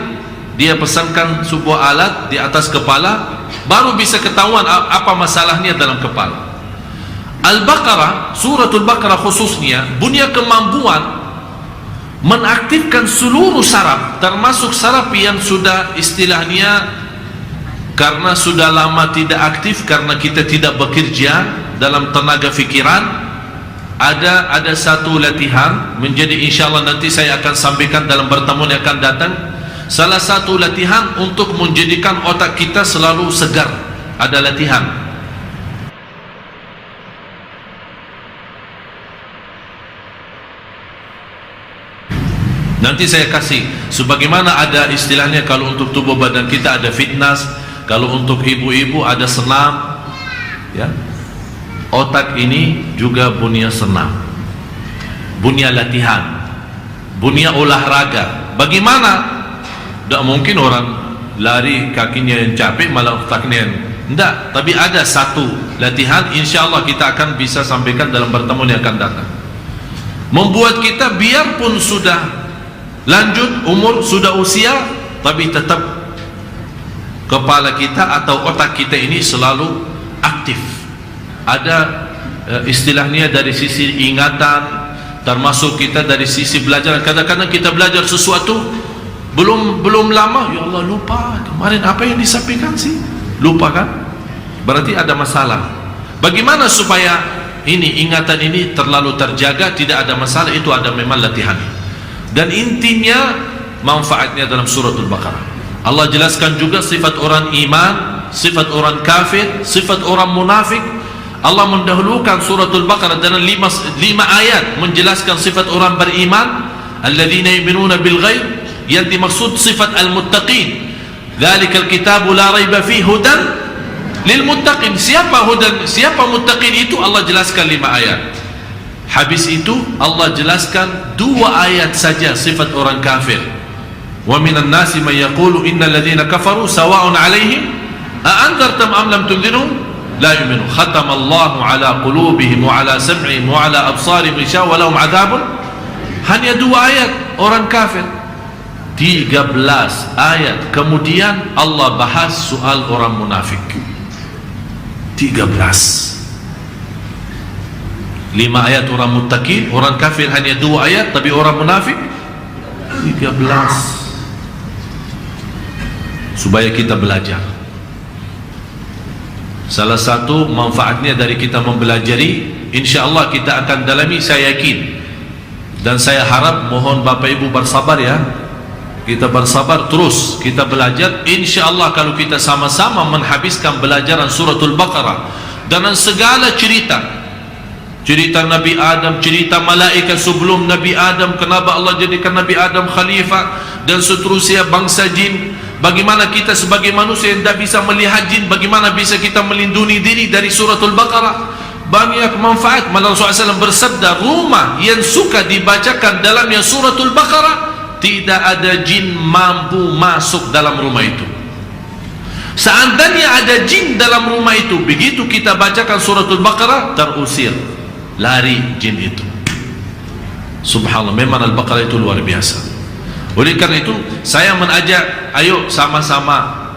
dia pesankan sebuah alat di atas kepala, baru bisa ketahuan apa masalahnya dalam kepala. Al-Baqarah, suratul Baqarah khususnya punya kemampuan mengaktifkan seluruh saraf, termasuk saraf yang sudah istilahnya karena sudah lama tidak aktif, karena kita tidak bekerja dalam tenaga fikiran. Ada satu latihan, menjadi insyaAllah nanti saya akan sampaikan dalam pertemuan yang akan datang. Salah satu latihan untuk menjadikan otak kita selalu segar, ada latihan. Nanti saya kasih sebagaimana ada istilahnya, kalau untuk tubuh badan kita ada fitness, kalau untuk ibu-ibu ada senam, ya. Otak ini juga punya senam, punya latihan. Bunia olahraga. Bagaimana? Tak mungkin orang lari kakinya yang capek malah otaknya tidak. Tapi ada satu latihan, insyaAllah kita akan bisa sampaikan dalam pertemuan yang akan datang, membuat kita biarpun sudah lanjut umur, sudah usia, tapi tetap kepala kita atau otak kita ini selalu aktif. Ada istilahnya dari sisi ingatan, termasuk kita dari sisi belajar. Kadang-kadang kita belajar sesuatu belum lama, ya Allah lupa kemarin apa yang disampaikan sih, lupa kan? Berarti ada masalah. Bagaimana supaya ini ingatan ini terlalu terjaga, tidak ada masalah? Itu ada memang latihan. Dan intinya manfaatnya dalam suratul Baqarah. Allah jelaskan juga sifat orang iman, sifat orang kafir, sifat orang munafik. Allah mendahulukan suratul Baqarah dengan 5 ayat menjelaskan sifat orang beriman, alladzina yu'minuna bil ghaib, yang dimaksud sifat al-muttaqin. Dzalikal kitabu la raiba fihi hudan lil muttaqin. Siapa hudan, siapa muttaqin itu Allah jelaskan 5 ayat. Habis itu Allah jelaskan 2 ayat saja sifat orang kafir. Wa minan nasi man yaqulu innal ladzina kafaru sawa'un 'alaihim a anzartum am lam tunzirhum la yu'minun. Khatamallahu 'ala qulubihim wa 'ala sam'ihim wa 'ala absarihim ghishawa wa lahum 'adzabun. Hanya 2 ayat orang kafir. 13 ayat kemudian Allah bahas soal orang munafik. 13. 5 ayat orang muttaqin, orang kafir hanya 2 ayat, tapi orang munafik 13. Supaya kita belajar. Salah satu manfaatnya dari kita mempelajari, insyaAllah kita akan dalami, saya yakin. Dan saya harap, mohon Bapak Ibu bersabar ya. Kita bersabar terus, kita belajar. InsyaAllah kalau kita sama-sama menghabiskan belajaran suratul Baqarah dengan segala cerita Nabi Adam, cerita malaikat sebelum Nabi Adam, kenapa Allah jadikan Nabi Adam khalifah, dan seterusnya bangsa jin, bagaimana kita sebagai manusia yang tidak bisa melihat jin, bagaimana bisa kita melindungi diri dari suratul Baqarah. Banyak manfaat. Malah Rasulullah SAW bersabda, rumah yang suka dibacakan dalamnya suratul Baqarah, tidak ada jin mampu masuk dalam rumah itu. Seandainya ada jin dalam rumah itu, begitu kita bacakan suratul Baqarah, terusir, lari jin itu. Subhanallah, memang Al-Baqarah itu luar biasa. Oleh karena itu saya mengajak, ayo sama-sama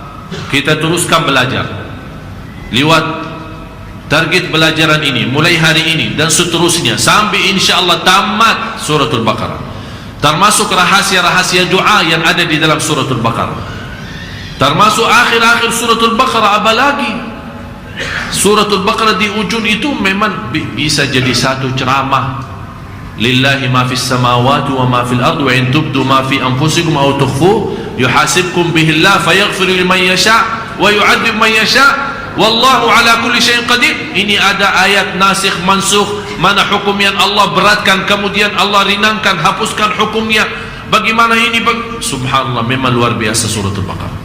kita teruskan belajar lewat target pelajaran ini, mulai hari ini dan seterusnya sampai insyaAllah tamat suratul Baqarah. Termasuk rahasia-rahasia doa yang ada di dalam suratul Baqarah, termasuk akhir-akhir suratul Baqarah. Apalagi suratul Baqarah di ujung itu memang bisa jadi satu ceramah. Lillahi ma fis samawati wa ma fil ardi wa in tubdu ma fi anfusikum aw tukhfu yuhasibkum bihi Allah fayaghfiru liman yasha' wa yu'adzib man yasha' wallahu ala kulli syai'in qadir. Ini ada ayat nasikh mansukh, mana hukum yang Allah beratkan kemudian Allah ringankan, hapuskan hukumnya. Bagaimana ini? Subhanallah, memang luar biasa suratul Baqarah.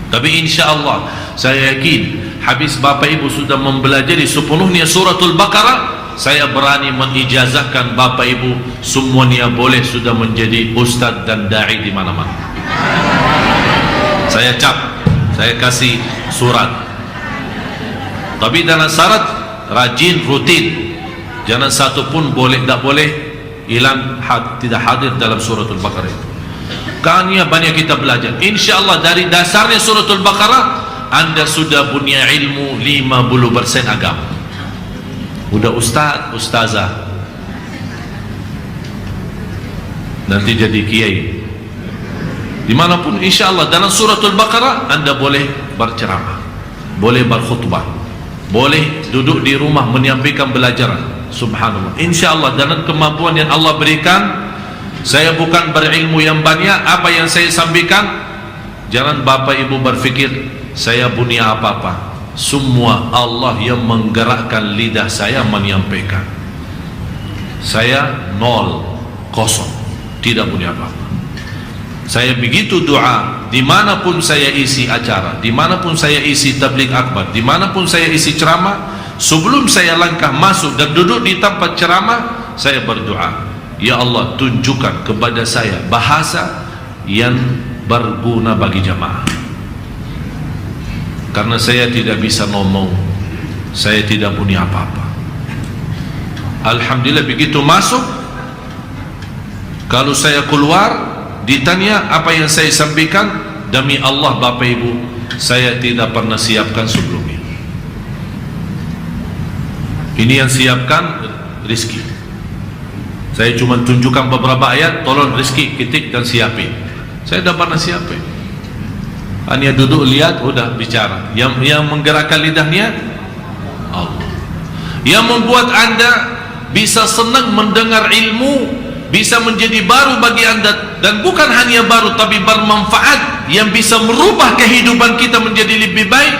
Tapi insyaAllah saya yakin habis Bapak Ibu sudah mempelajari sepenuhnya suratul Baqarah, saya berani mengijazahkan Bapak Ibu semuanya boleh sudah menjadi ustaz dan da'i di mana-mana. Saya cap, saya kasih surat. Tapi dengan syarat rajin, rutin. Jangan satu pun tak boleh hilang, tidak hadir dalam suratul Baqarah itu. Karena banyak kita belajar. InsyaAllah dari dasarnya suratul Baqarah, anda sudah punya ilmu 50% agama. Udah ustaz, ustazah, nanti jadi kiai. Dimanapun insyaAllah dalam suratul Baqarah anda boleh berceramah, boleh berkhutbah, boleh duduk di rumah menyampaikan belajaran. Subhanallah, insyaAllah dengan kemampuan yang Allah berikan. Saya bukan berilmu yang banyak, apa yang saya sampaikan, jangan Bapak Ibu berfikir saya punya apa-apa. Semua Allah yang menggerakkan lidah saya menyampaikan. Saya nol, kosong, tidak punya apa-apa. Saya begitu doa, dimanapun saya isi acara, dimanapun saya isi tabligh akbar, dimanapun saya isi ceramah, sebelum saya langkah masuk dan duduk di tempat ceramah, saya berdoa, ya Allah tunjukkan kepada saya bahasa yang berguna bagi jamaah, karena saya tidak bisa ngomong, saya tidak punya apa-apa. Alhamdulillah begitu masuk, kalau saya keluar ditanya apa yang saya sampaikan, demi Allah Bapak Ibu, saya tidak pernah siapkan sebelumnya. Ini yang siapkan rizki. Saya cuma tunjukkan beberapa ayat, tolong rizki ketik dan siapin. Saya tidak pernah siapin. Hanya duduk lihat, udah bicara. Yang menggerakkan lidahnya Allah. Yang membuat anda bisa senang mendengar ilmu, bisa menjadi baru bagi anda, dan bukan hanya baru tapi bermanfaat, yang bisa merubah kehidupan kita menjadi lebih baik,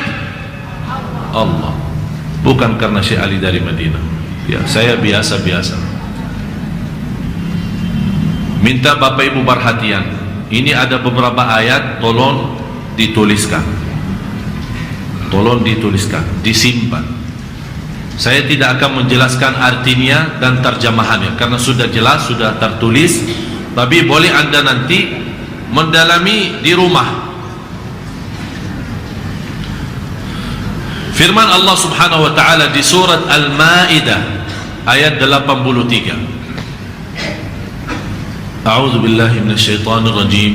Allah. Bukan karena Syekh Ali dari Madinah. Ya, saya biasa-biasa. Minta Bapak Ibu perhatian. Ini ada beberapa ayat, tolong dituliskan. Tolong dituliskan, disimpan. Saya tidak akan menjelaskan artinya dan terjemahannya karena sudah jelas, sudah tertulis. Tapi boleh anda nanti mendalami di rumah. Firman Allah Subhanahu wa taala di surat Al-Maidah ayat 83. A'udzu billahi minasyaitonir rajim.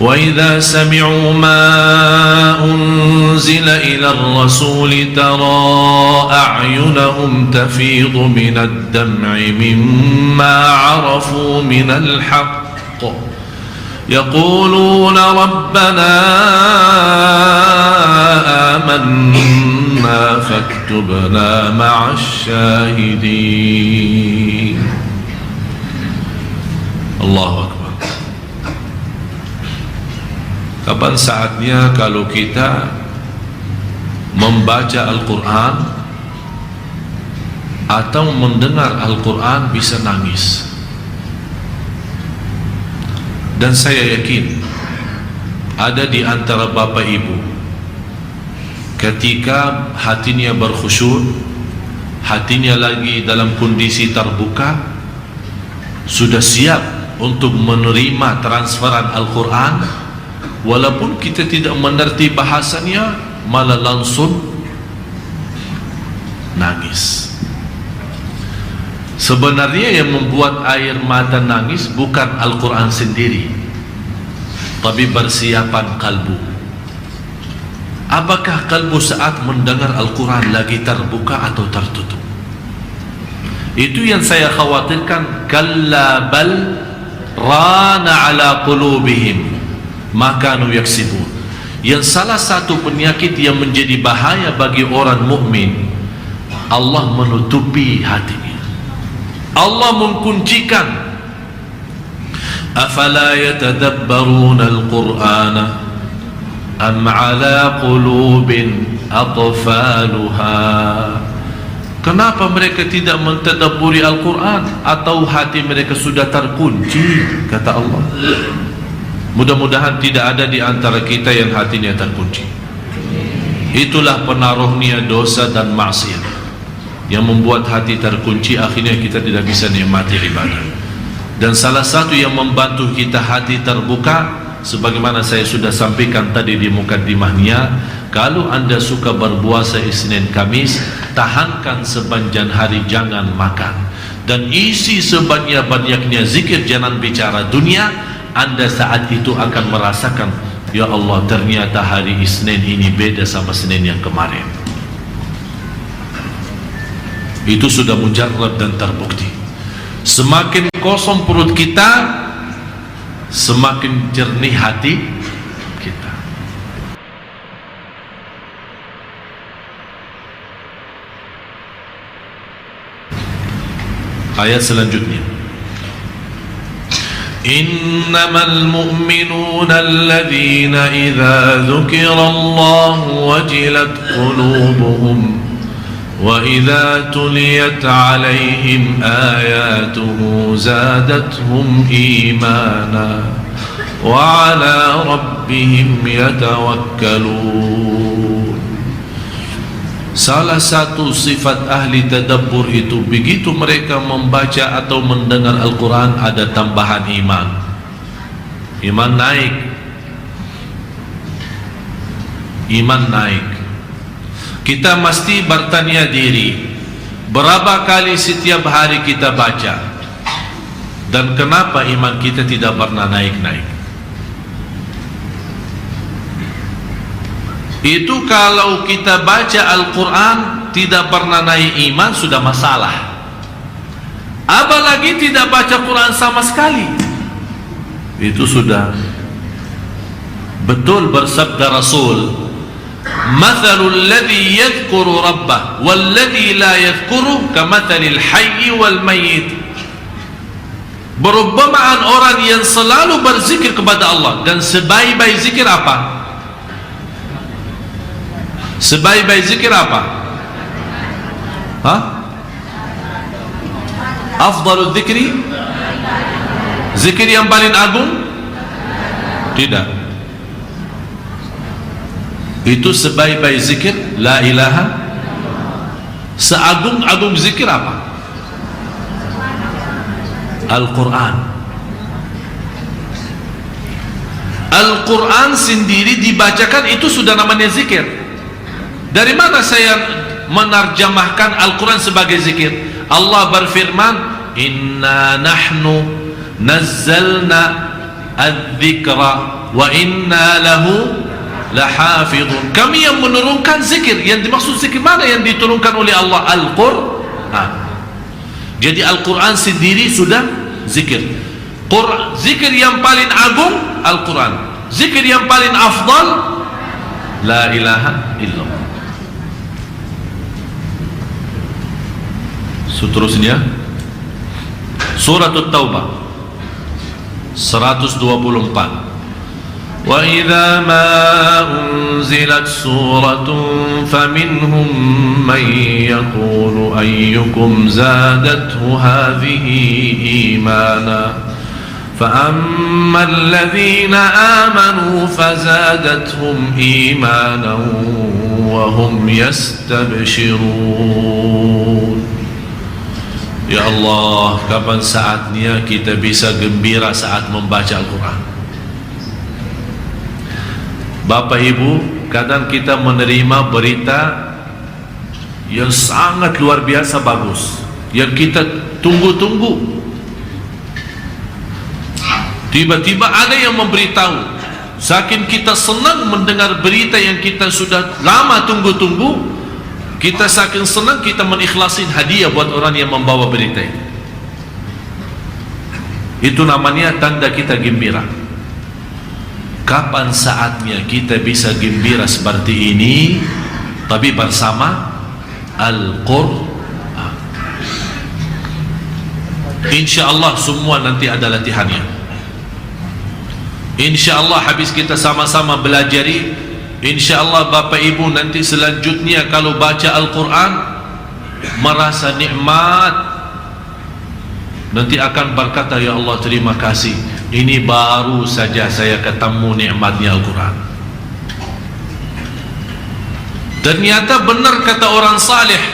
Wa idza sami'u ma unzila ila ar-rasul tara a'yunahum tafidu minad dam'i mimma 'arafu minal haqq yaquluna rabbana amanna faktubna ma'asy syahidin. Allahu Akbar. Kapan saatnya kalau kita membaca Al-Quran atau mendengar Al-Quran bisa nangis? Dan saya yakin ada di antara Bapak Ibu ketika hatinya berkhusyuk, hatinya lagi dalam kondisi terbuka, sudah siap untuk menerima transferan Al-Quran, walaupun kita tidak mengerti bahasanya, malah langsung nangis. Sebenarnya yang membuat air mata nangis bukan Al-Quran sendiri, tapi persiapan kalbu. Apakah kalbu saat mendengar Al-Quran lagi terbuka atau tertutup? Itu yang saya khawatirkan. Kalla bal rana ala qulubihim ma kanu yaksibun. Yang salah satu penyakit yang menjadi bahaya bagi orang mukmin, Allah menutupi hatinya, Allah mengkuncikan. Afala yatadabbaruna al-Qur'ana am ala qulubin atfaluha. Kenapa mereka tidak mentadabburi Al-Quran, atau hati mereka sudah terkunci? Kata Allah. Mudah-mudahan tidak ada di antara kita yang hatinya terkunci. Itulah penaruhnya dosa dan maksiat yang membuat hati terkunci, akhirnya kita tidak bisa nikmati ibadah. Dan salah satu yang membantu kita hati terbuka, sebagaimana saya sudah sampaikan tadi di mukaddimahnya, kalau anda suka berpuasa Isnin Kamis, tahankan sepanjang hari, jangan makan, dan isi sebanyak-banyaknya zikir, jangan bicara dunia. Anda saat itu akan merasakan, ya Allah, ternyata hari Isnin ini beda sama Senin yang kemarin. Itu sudah mujarrab dan terbukti. Semakin kosong perut kita, semakin jernih hati kita. Ayat selanjutnya, innamal mu'minuna alladhina idza dzukirallahu wajilat qulubuhum wa idza tuliyat 'alaihim ayatuhu zadatuhum imana wa 'ala rabbihim yatawakkalun. Salah satu sifat ahli tadabbur itu, begitu mereka membaca atau mendengar Al-Quran, ada tambahan iman. Iman naik. Iman naik. Kita mesti bertanya diri, berapa kali setiap hari kita baca, dan kenapa iman kita tidak pernah naik-naik? Itu kalau kita baca Al-Quran tidak pernah naik iman, sudah masalah. Apalagi tidak baca Quran sama sekali, itu sudah betul bersabda Rasul, mathalul ladhi yadhkuru rabbah wal ladhi la yadhkuru kamathalil hayyi wal mayyit. Perumpamaan orang yang selalu berzikir kepada Allah dan sebaik-baik zikir apa? Sebaik-baik zikir apa? Afdalul zikri, zikir yang paling agung? Tidak. Itu sebaik-baik zikir la ilaha. Seagung-agung zikir apa? Al-Quran. Al-Quran sendiri dibacakan itu sudah namanya zikir. Dari mana saya menerjemahkan Al-Quran sebagai zikir? Allah berfirman, inna nahnu nazzalna adz-dzikra wa inna lahu lahafidhun. Kami yang menurunkan zikir. Yang dimaksud zikir mana yang diturunkan oleh Allah? Al-Quran. Jadi Al-Quran sendiri sudah zikir. Zikir yang paling agung Al-Quran. Zikir yang paling afdal la ilaha illallah. Seterusnya Surah At-Taubah 124. Wa idza ma unzilat suratun faminhum man yaqulu ayyukum zadathu hadhihi imana فأما الذين آمنوا فزادتهم إيمانا وهم يستبشرون. Ya Allah, kapan saatnya kita bisa gembira saat membaca Al-Quran? Bapak Ibu, kadang kita menerima berita yang sangat luar biasa bagus, yang kita tunggu-tunggu. Tiba-tiba ada yang memberitahu. Saking kita senang mendengar berita yang kita sudah lama tunggu-tunggu, kita saking senang kita menikhlasin hadiah buat orang yang membawa berita itu. Itu namanya tanda kita gembira. Kapan saatnya kita bisa gembira seperti ini, tapi bersama Al-Quran? InsyaAllah semua nanti ada latihannya. InsyaAllah habis kita sama-sama belajari, InsyaAllah Bapak Ibu nanti selanjutnya kalau baca Al-Quran merasa nikmat, nanti akan berkata, ya Allah terima kasih, ini baru saja saya ketemu nikmatnya Al-Quran. Ternyata benar kata orang saleh,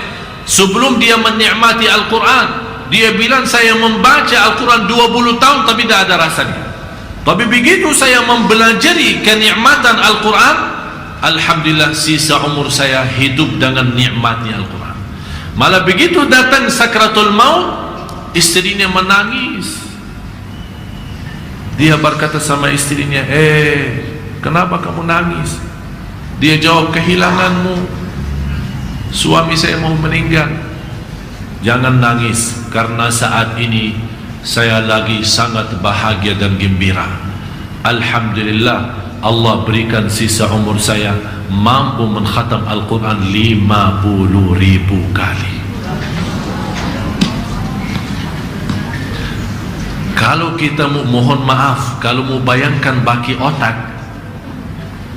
sebelum dia menikmati Al-Quran, dia bilang saya membaca Al-Quran 20 tahun tapi tidak ada rasanya. Tapi begitu saya mempelajari kenikmatan Al-Quran, alhamdulillah sisa umur saya hidup dengan nikmatnya Al-Quran. Malah begitu datang sakratul maut, istrinya menangis. Dia berkata sama istrinya, kenapa kamu nangis? Dia jawab, kehilanganmu, suami saya mau meninggal. Jangan nangis, karena saat ini saya lagi sangat bahagia dan gembira. Alhamdulillah, Allah berikan sisa umur saya mampu mengkhatam Al-Quran 50.000 kali. Kalau kita mohon maaf, kalau mau bayangkan baki otak,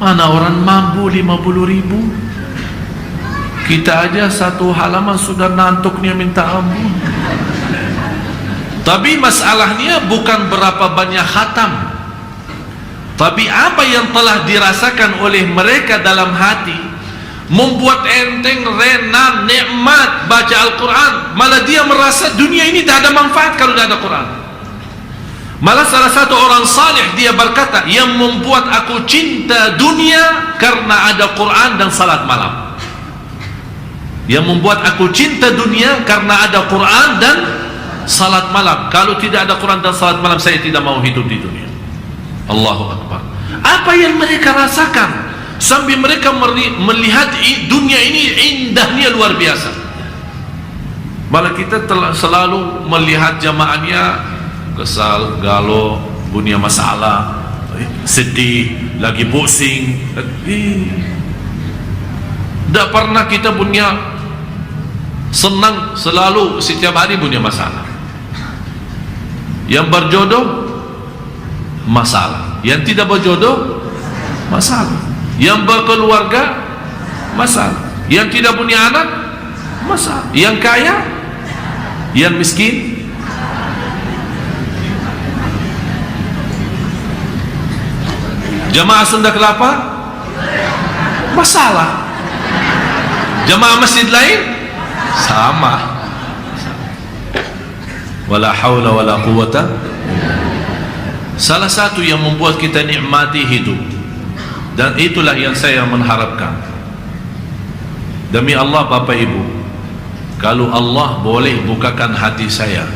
mana orang mampu 50.000? Kita aja satu halaman sudah nantuknya minta ampun. Tapi masalahnya bukan berapa banyak khatam, tapi apa yang telah dirasakan oleh mereka dalam hati membuat enteng, rena, nikmat baca Al-Quran. Malah dia merasa dunia ini tak ada manfaat kalau tidak ada Quran. Malah salah satu orang salih dia berkata, yang membuat aku cinta dunia karena ada Quran dan salat malam. Yang membuat aku cinta dunia karena ada Quran dan salat malam. Kalau tidak ada Quran dan salat malam, saya tidak mau hidup di dunia. Allahu Akbar. Apa yang mereka rasakan sambil mereka melihat dunia ini indahnya luar biasa. Malah kita selalu melihat jamaahnya kesal, galau, punya masalah, sedih, lagi pusing. Tak pernah kita punya senang, selalu setiap hari punya masalah. Yang berjodoh masalah, yang tidak berjodoh masalah, yang berkeluarga masalah, yang tidak punya anak masalah, yang kaya, yang miskin. Jamaah Sunda Kelapa masalah, jamaah masjid lain sama. Wala haula wala quwata. Salah satu yang membuat kita nikmati hidup, dan itulah yang saya mengharapkan, demi Allah Bapak Ibu, kalau Allah boleh bukakan hati saya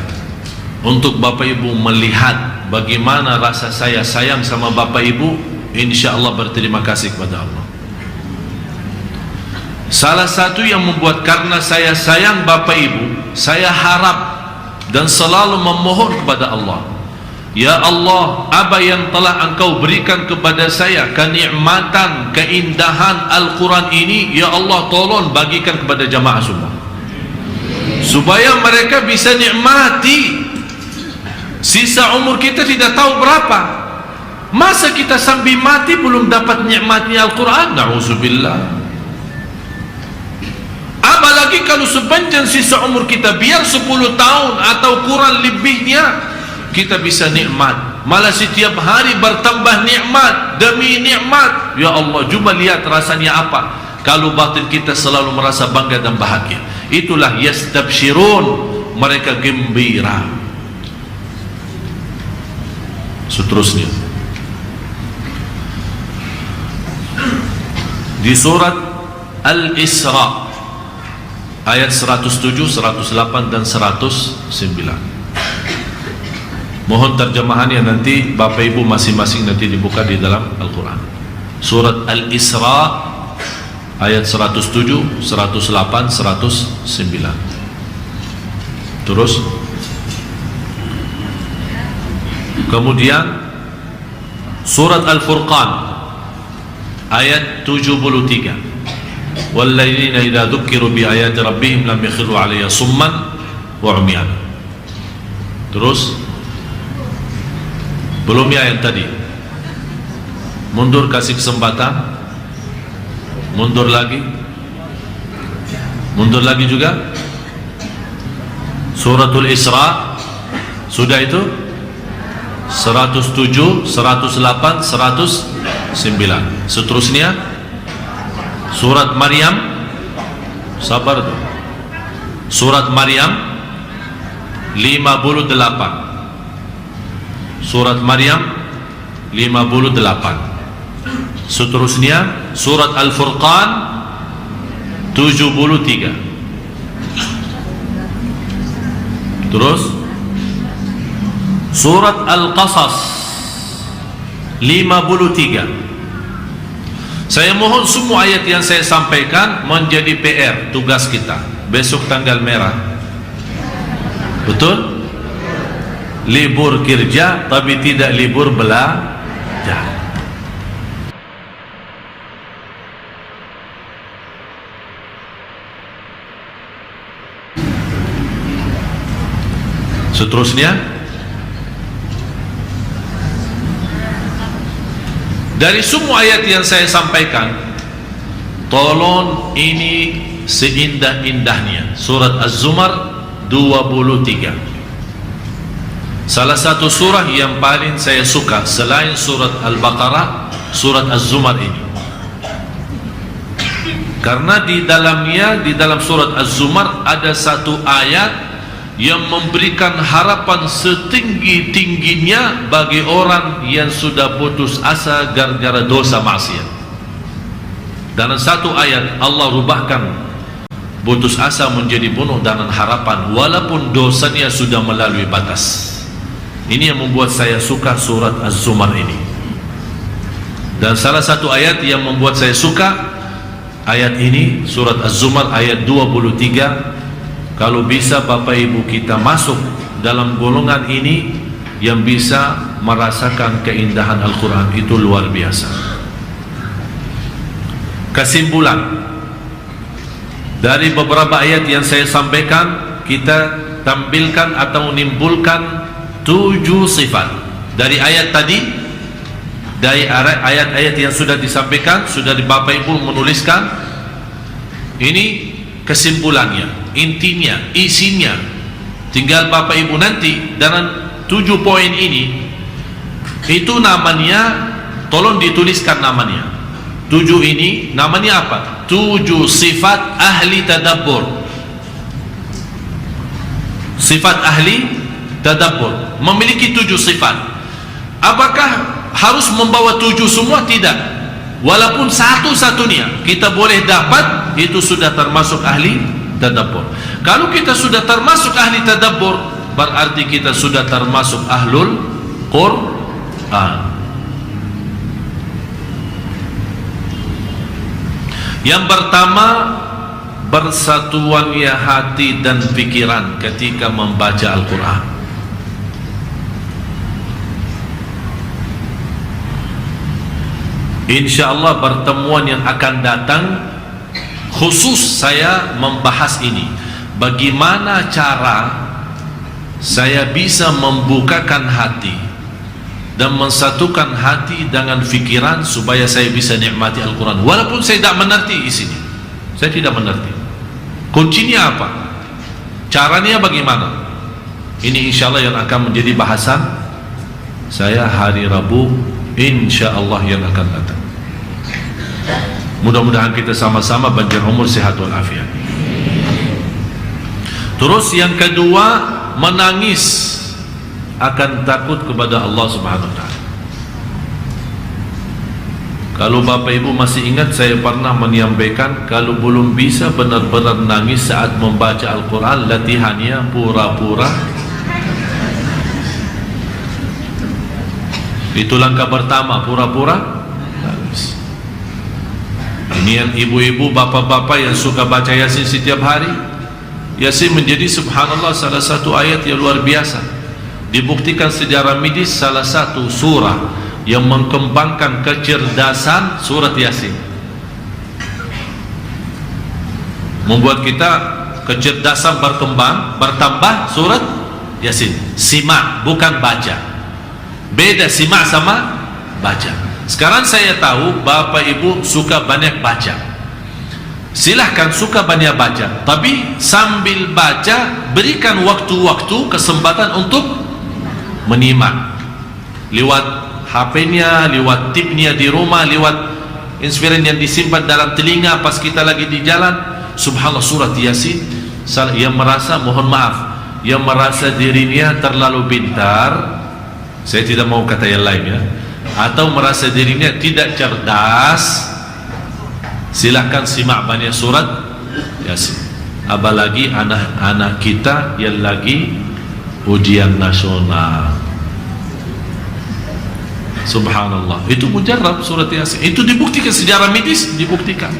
untuk Bapak Ibu melihat bagaimana rasa saya sayang sama Bapak Ibu, insya-Allah berterima kasih kepada Allah. Salah satu yang membuat, karena saya sayang Bapak Ibu, saya harap dan selalu memohon kepada Allah, ya Allah, apa yang telah Engkau berikan kepada saya, kenikmatan, keindahan Al-Quran ini, ya Allah tolong bagikan kepada jamaah semua, supaya mereka bisa nikmati. Sisa umur kita tidak tahu berapa. Masa kita sambil mati belum dapat nikmatnya Al-Quran? Na'udzubillah. Apalagi kalau sepanjang sisa umur kita, biar 10 tahun atau kurang lebihnya, kita bisa nikmat. Malah setiap hari bertambah nikmat demi nikmat. Ya Allah, cuma lihat rasanya apa kalau batin kita selalu merasa bangga dan bahagia. Itulah yastabshirun, mereka gembira. Seterusnya di surat Al-Isra ayat 107, 108 dan 109. Mohon terjemahannya nanti Bapak Ibu masing-masing nanti dibuka di dalam Al-Quran. Surat Al-Isra ayat 107, 108, 109. Terus kemudian surat Al-Furqan ayat 73, walladzina idza dzukiru bi ayati rabbihim lam yakhiru 'alayha summan wa 'umyan. Terus belum ya yang tadi, mundur, kasih kesempatan, mundur lagi juga. Suratul Isra sudah itu 107, 108, 109. Seterusnya surat Maryam, sabar tuh. Surat Maryam 58. Surat Maryam 58. Seterusnya surat Al-Furqan 73. Terus surat Al-Qasas 53. Saya mohon semua ayat yang saya sampaikan menjadi PR, tugas kita besok tanggal merah. Betul? Libur kerja tapi tidak libur belajar. Seterusnya dari semua ayat yang saya sampaikan, tolong ini seindah-indahnya surat Az-Zumar 23. Salah satu surah yang paling saya suka selain surat Al-Baqarah, surat Az-Zumar ini. Karena di dalamnya, di dalam surat Az-Zumar ada satu ayat yang memberikan harapan setinggi-tingginya bagi orang yang sudah putus asa gara-gara dosa maksiat. Dalam satu ayat Allah rubahkan putus asa menjadi penuh dengan harapan walaupun dosanya sudah melalui batas. Ini yang membuat saya suka surat Az-Zumar ini. Dan salah satu ayat yang membuat saya suka ayat ini, surat Az-Zumar ayat 23. Kalau bisa Bapak Ibu kita masuk dalam golongan ini yang bisa merasakan keindahan Al-Quran, itu luar biasa. Kesimpulan dari beberapa ayat yang saya sampaikan, kita tampilkan atau menimbulkan 7 sifat dari ayat tadi, dari ayat-ayat yang sudah disampaikan, sudah di Bapak Ibu menuliskan. Ini kesimpulannya, intinya, isinya. Tinggal Bapak Ibu nanti dalam 7 poin ini, itu namanya, tolong dituliskan namanya. 7 ini namanya apa? 7 sifat ahli tadabbur. Sifat ahli tadabbur memiliki 7 sifat. Apakah harus membawa 7 semua? Tidak. Walaupun satu-satunya kita boleh dapat, itu sudah termasuk ahli tadabbur. Kalau kita sudah termasuk ahli tadabbur, berarti kita sudah termasuk ahlul Quran. Yang pertama, bersatuannya hati dan pikiran ketika membaca Al-Quran. InsyaAllah pertemuan yang akan datang khusus saya membahas ini. Bagaimana cara saya bisa membukakan hati dan mensatukan hati dengan fikiran supaya saya bisa nikmati Al-Quran. Walaupun saya tidak mengerti isinya, saya tidak mengerti kuncinya apa, caranya bagaimana. Ini insyaAllah yang akan menjadi bahasan saya hari Rabu InsyaAllah yang akan datang. Mudah-mudahan kita sama-sama panjang umur, sehat walafiat. Terus yang kedua, menangis akan takut kepada Allah Subhanahu wa ta'ala. Kalau Bapak Ibu masih ingat, saya pernah menyampaikan, kalau belum bisa benar-benar nangis saat membaca Al-Quran, latihannya pura-pura. Itu langkah pertama, pura-pura nangis. Ini yang ibu-ibu, bapak-bapak yang suka baca Yasin setiap hari. Yasin menjadi subhanallah salah satu ayat yang luar biasa. Dibuktikan sejarah medis, salah satu surah yang mengembangkan kecerdasan surat Yasin. Membuat kita kecerdasan bertambah surat Yasin. Simak, bukan baca. Beda simak sama baca. Sekarang saya tahu Bapak Ibu suka banyak baca. Silahkan suka banyak baca, tapi sambil baca berikan waktu-waktu kesempatan untuk menyimak. Lewat HP-nya, lewat tipnya di rumah, lewat inspiran yang disimpan dalam telinga pas kita lagi di jalan. Subhanallah, surat Yasin. Yang merasa, mohon maaf, yang merasa dirinya terlalu pintar, saya tidak mau kata yang lain ya, atau merasa dirinya tidak cerdas, silahkan simak banyak surat Yasin. Apalagi anak-anak kita yang lagi ujian nasional. Subhanallah, itu mujarab surat Yasin. Itu dibuktikan, sejarah medis dibuktikan.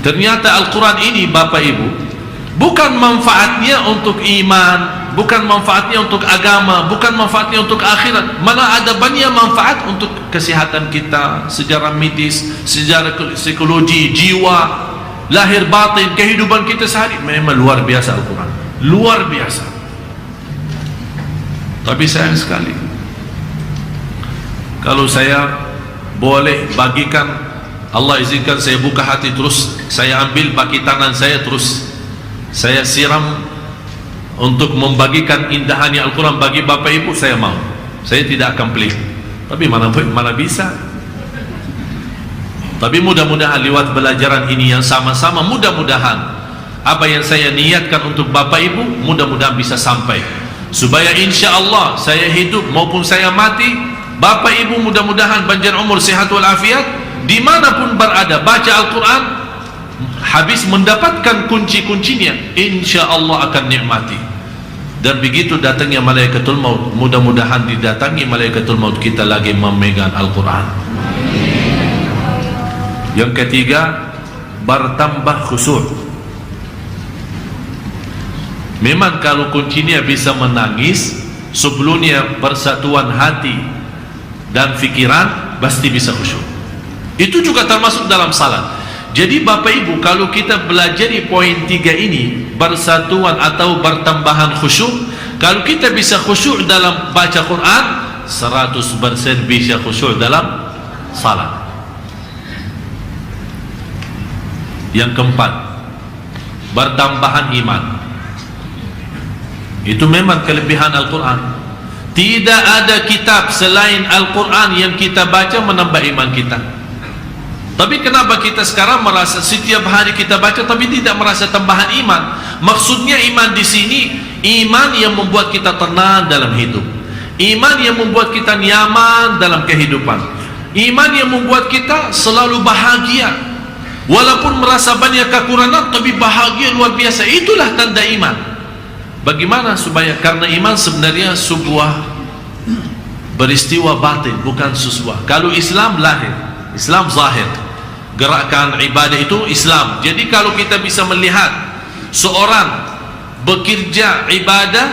Ternyata Al-Quran ini Bapak Ibu, bukan manfaatnya untuk iman, bukan manfaatnya untuk agama, bukan manfaatnya untuk akhirat, malah ada banyak manfaat untuk kesehatan kita, sejarah medis, sejarah psikologi, jiwa, lahir batin, kehidupan kita sehari. Memang luar biasa Al-Quran, luar biasa. Tapi sayang sekali, kalau saya boleh bagikan, Allah izinkan saya buka hati, terus saya ambil baki tangan saya, terus saya siram untuk membagikan indahannya Al-Quran bagi Bapak Ibu, saya mau. Saya tidak akan pelit. Tapi mana bisa. Tapi mudah-mudahan lewat pelajaran ini yang sama-sama, mudah-mudahan apa yang saya niatkan untuk Bapak Ibu mudah-mudahan bisa sampai, supaya insya Allah saya hidup maupun saya mati, Bapak Ibu mudah-mudahan panjang umur, sehat walafiat, dimanapun berada, baca Al-Quran habis mendapatkan kunci-kuncinya, insya Allah akan nikmati. Dan begitu datangnya malaikatul maut, mudah-mudahan didatangi malaikatul maut kita lagi memegang Al-Quran. Yang ketiga, bertambah khusyuk. Memang kalau kuncinya bisa menangis, sebelumnya persatuan hati dan fikiran pasti bisa khusyuk. Itu juga termasuk dalam salat. Jadi Bapak Ibu, kalau kita belajar di poin 3 ini, bersatuan atau bertambahan khusyuk, kalau kita bisa khusyuk dalam baca Quran, 100% bisa khusyuk dalam salat. Yang keempat, bertambahan iman. Itu memang kelebihan Al-Quran. Tidak ada kitab selain Al-Quran yang kita baca menambah iman kita. Tapi kenapa kita sekarang merasa setiap hari kita baca tapi tidak merasa tambahan iman? Maksudnya iman di sini, iman yang membuat kita tenang dalam hidup, iman yang membuat kita nyaman dalam kehidupan, iman yang membuat kita selalu bahagia. Walaupun merasa banyak kekurangan tapi bahagia luar biasa. Itulah tanda iman. Bagaimana supaya, karena iman sebenarnya sebuah peristiwa batin, bukan sesuatu. Kalau Islam lahir, Islam zahir, gerakan ibadah itu Islam. Jadi kalau kita bisa melihat seorang bekerja ibadah,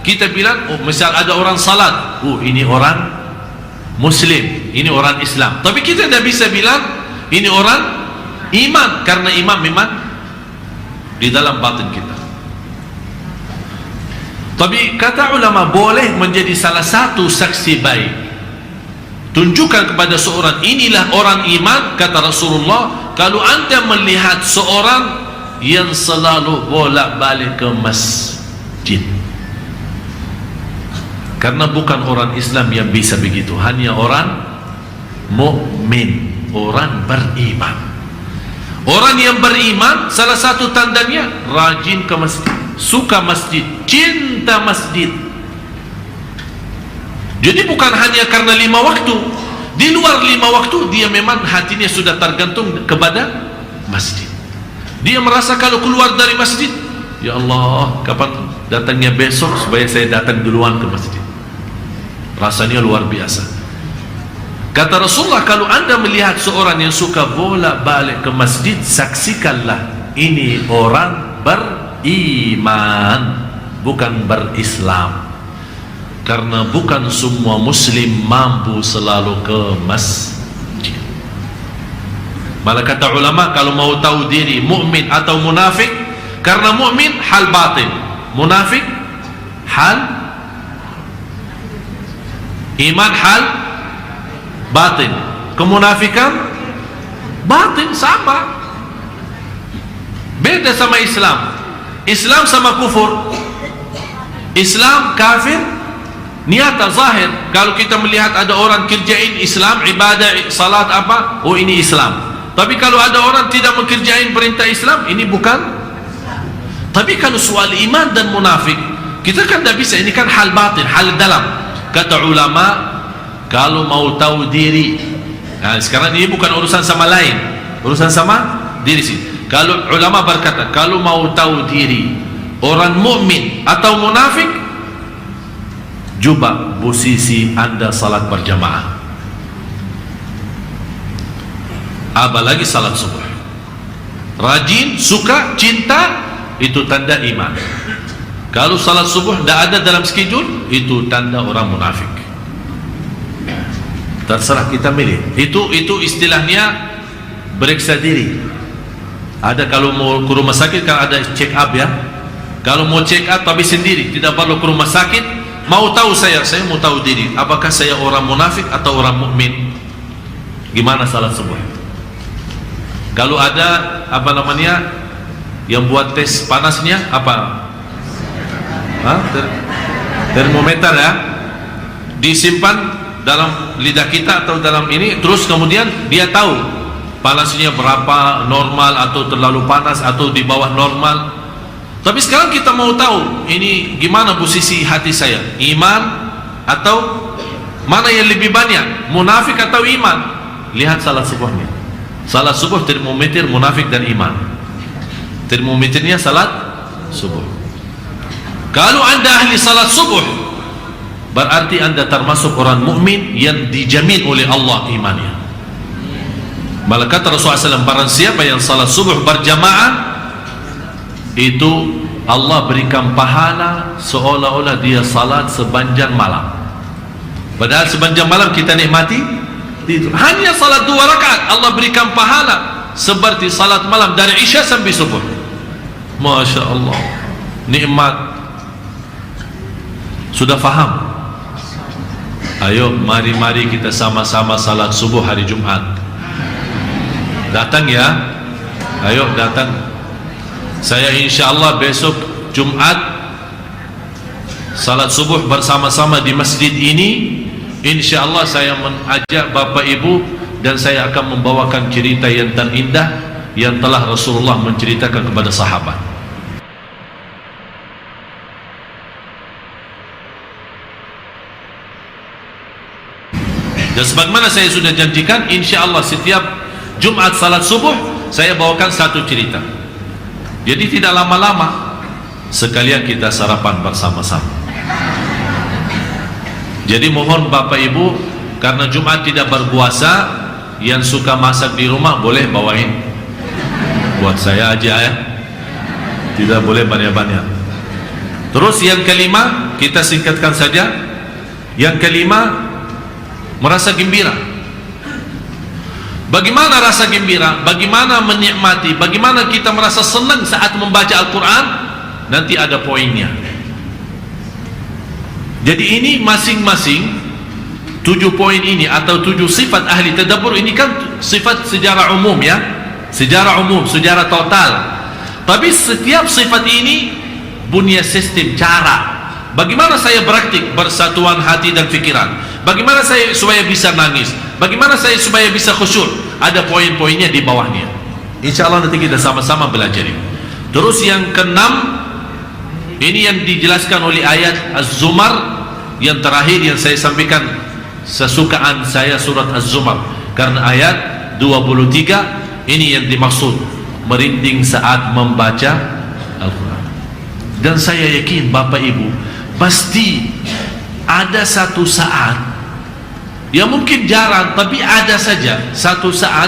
kita bilang, oh misal ada orang salat, oh ini orang Muslim, ini orang Islam. Tapi kita tidak bisa bilang ini orang iman, karena iman memang di dalam batin kita. Tapi kata ulama, boleh menjadi salah satu saksi baik, tunjukkan kepada seorang inilah orang iman. Kata Rasulullah, kalau anda melihat seorang yang selalu bolak-balik ke masjid, karena bukan orang Islam yang bisa begitu, hanya orang mukmin, orang beriman. Orang yang beriman, salah satu tandanya rajin ke masjid, suka masjid, cinta masjid. Jadi bukan hanya karena 5 waktu, di luar 5 waktu dia memang hatinya sudah tergantung kepada masjid. Dia merasa kalau keluar dari masjid, ya Allah, kapan datangnya besok supaya saya datang duluan ke masjid. Rasanya luar biasa. Kata Rasulullah, kalau anda melihat seorang yang suka bolak-balik ke masjid, saksikanlah ini orang beriman, bukan berislam. Karena bukan semua muslim mampu selalu ke masjid. Malah kata ulama, kalau mau tahu diri mukmin atau munafik, karena mukmin hal batin, munafik hal iman, hal batin. Kemunafikan batin sama, beda sama Islam. Islam sama kufur. Islam kafir niata zahir. Kalau kita melihat ada orang kerjain Islam, ibadah, salat apa, oh ini Islam. Tapi kalau ada orang tidak mengerjain perintah Islam, ini bukan. Tapi kalau soal iman dan munafik, kita kan tidak bisa, ini kan hal batin, hal dalam. Kata ulama, kalau mau tahu diri, nah sekarang ini bukan urusan sama lain, urusan sama diri sih. Kalau ulama berkata, kalau mau tahu diri orang mukmin atau munafik, coba posisi anda salat berjamaah, apalagi salat subuh, rajin, suka, cinta, itu tanda iman. Kalau salat subuh tidak ada dalam schedule, itu tanda orang munafik. Terserah kita milih. Itu istilahnya periksa diri. Ada kalau mau ke rumah sakit kan ada check up ya. Kalau mau check up tapi sendiri, tidak perlu ke rumah sakit. Mau tahu saya mau tahu diri, apakah saya orang munafik atau orang mukmin? Gimana salat subuh? Kalau ada apa namanya yang buat tes panasnya apa? Termometer ya, disimpan dalam lidah kita atau dalam ini, terus kemudian dia tahu panasnya berapa, normal atau terlalu panas atau di bawah normal. Tapi sekarang kita mau tahu ini gimana posisi hati saya, iman atau mana yang lebih banyak, munafik atau iman. Lihat salat subuhnya. Salat subuh termometer munafik dan iman. Termometernya salat subuh. Kalau anda ahli salat subuh, berarti anda termasuk orang mukmin yang dijamin oleh Allah imannya. Malah kata Rasulullah SAW, barang siapa yang salat subuh berjamaah, itu Allah berikan pahala seolah-olah dia salat sepanjang malam. Padahal sepanjang malam kita nikmati tidur. Hanya salat 2 rakaat Allah berikan pahala seperti salat malam dari Isya sampai subuh. Masya Allah, nikmat. Sudah faham? Ayo mari-mari kita sama-sama salat subuh hari Jumat. Datang ya. Ayo datang. Saya insyaAllah besok Jumat salat subuh bersama-sama di masjid ini. InsyaAllah saya mengajak Bapak Ibu dan saya akan membawakan cerita yang terindah yang telah Rasulullah menceritakan kepada sahabat. Dan sebagaimana saya sudah janjikan, insyaAllah setiap Jumat salat subuh saya bawakan satu cerita. Jadi tidak lama-lama, sekalian kita sarapan bersama-sama. Jadi mohon Bapak Ibu, karena Jumat tidak berpuasa, yang suka masak di rumah boleh bawain buat saya aja ya, tidak boleh banyak-banyak. Terus yang kelima, kita singkatkan saja. Yang kelima, merasa gembira. Bagaimana rasa gembira? Bagaimana menikmati? Bagaimana kita merasa senang saat membaca Al-Quran? Nanti ada poinnya. Jadi ini masing-masing 7 poin ini atau 7 sifat ahli tadabbur ini kan sifat secara umum ya, secara umum, secara total. Tapi setiap sifat ini punya sistem cara. Bagaimana saya praktik bersatuan hati dan fikiran? Bagaimana saya supaya bisa nangis? Bagaimana saya supaya bisa khusyuk? Ada poin-poinnya di bawahnya. InsyaAllah nanti kita sama-sama belajar ini. Terus yang keenam, ini yang dijelaskan oleh ayat Az-Zumar yang terakhir yang saya sampaikan, sesukaan saya surat Az-Zumar, karena ayat 23 ini yang dimaksud, merinding saat membaca Al-Quran. Dan saya yakin Bapak Ibu pasti ada satu saat, ya mungkin jarang tapi ada saja satu saat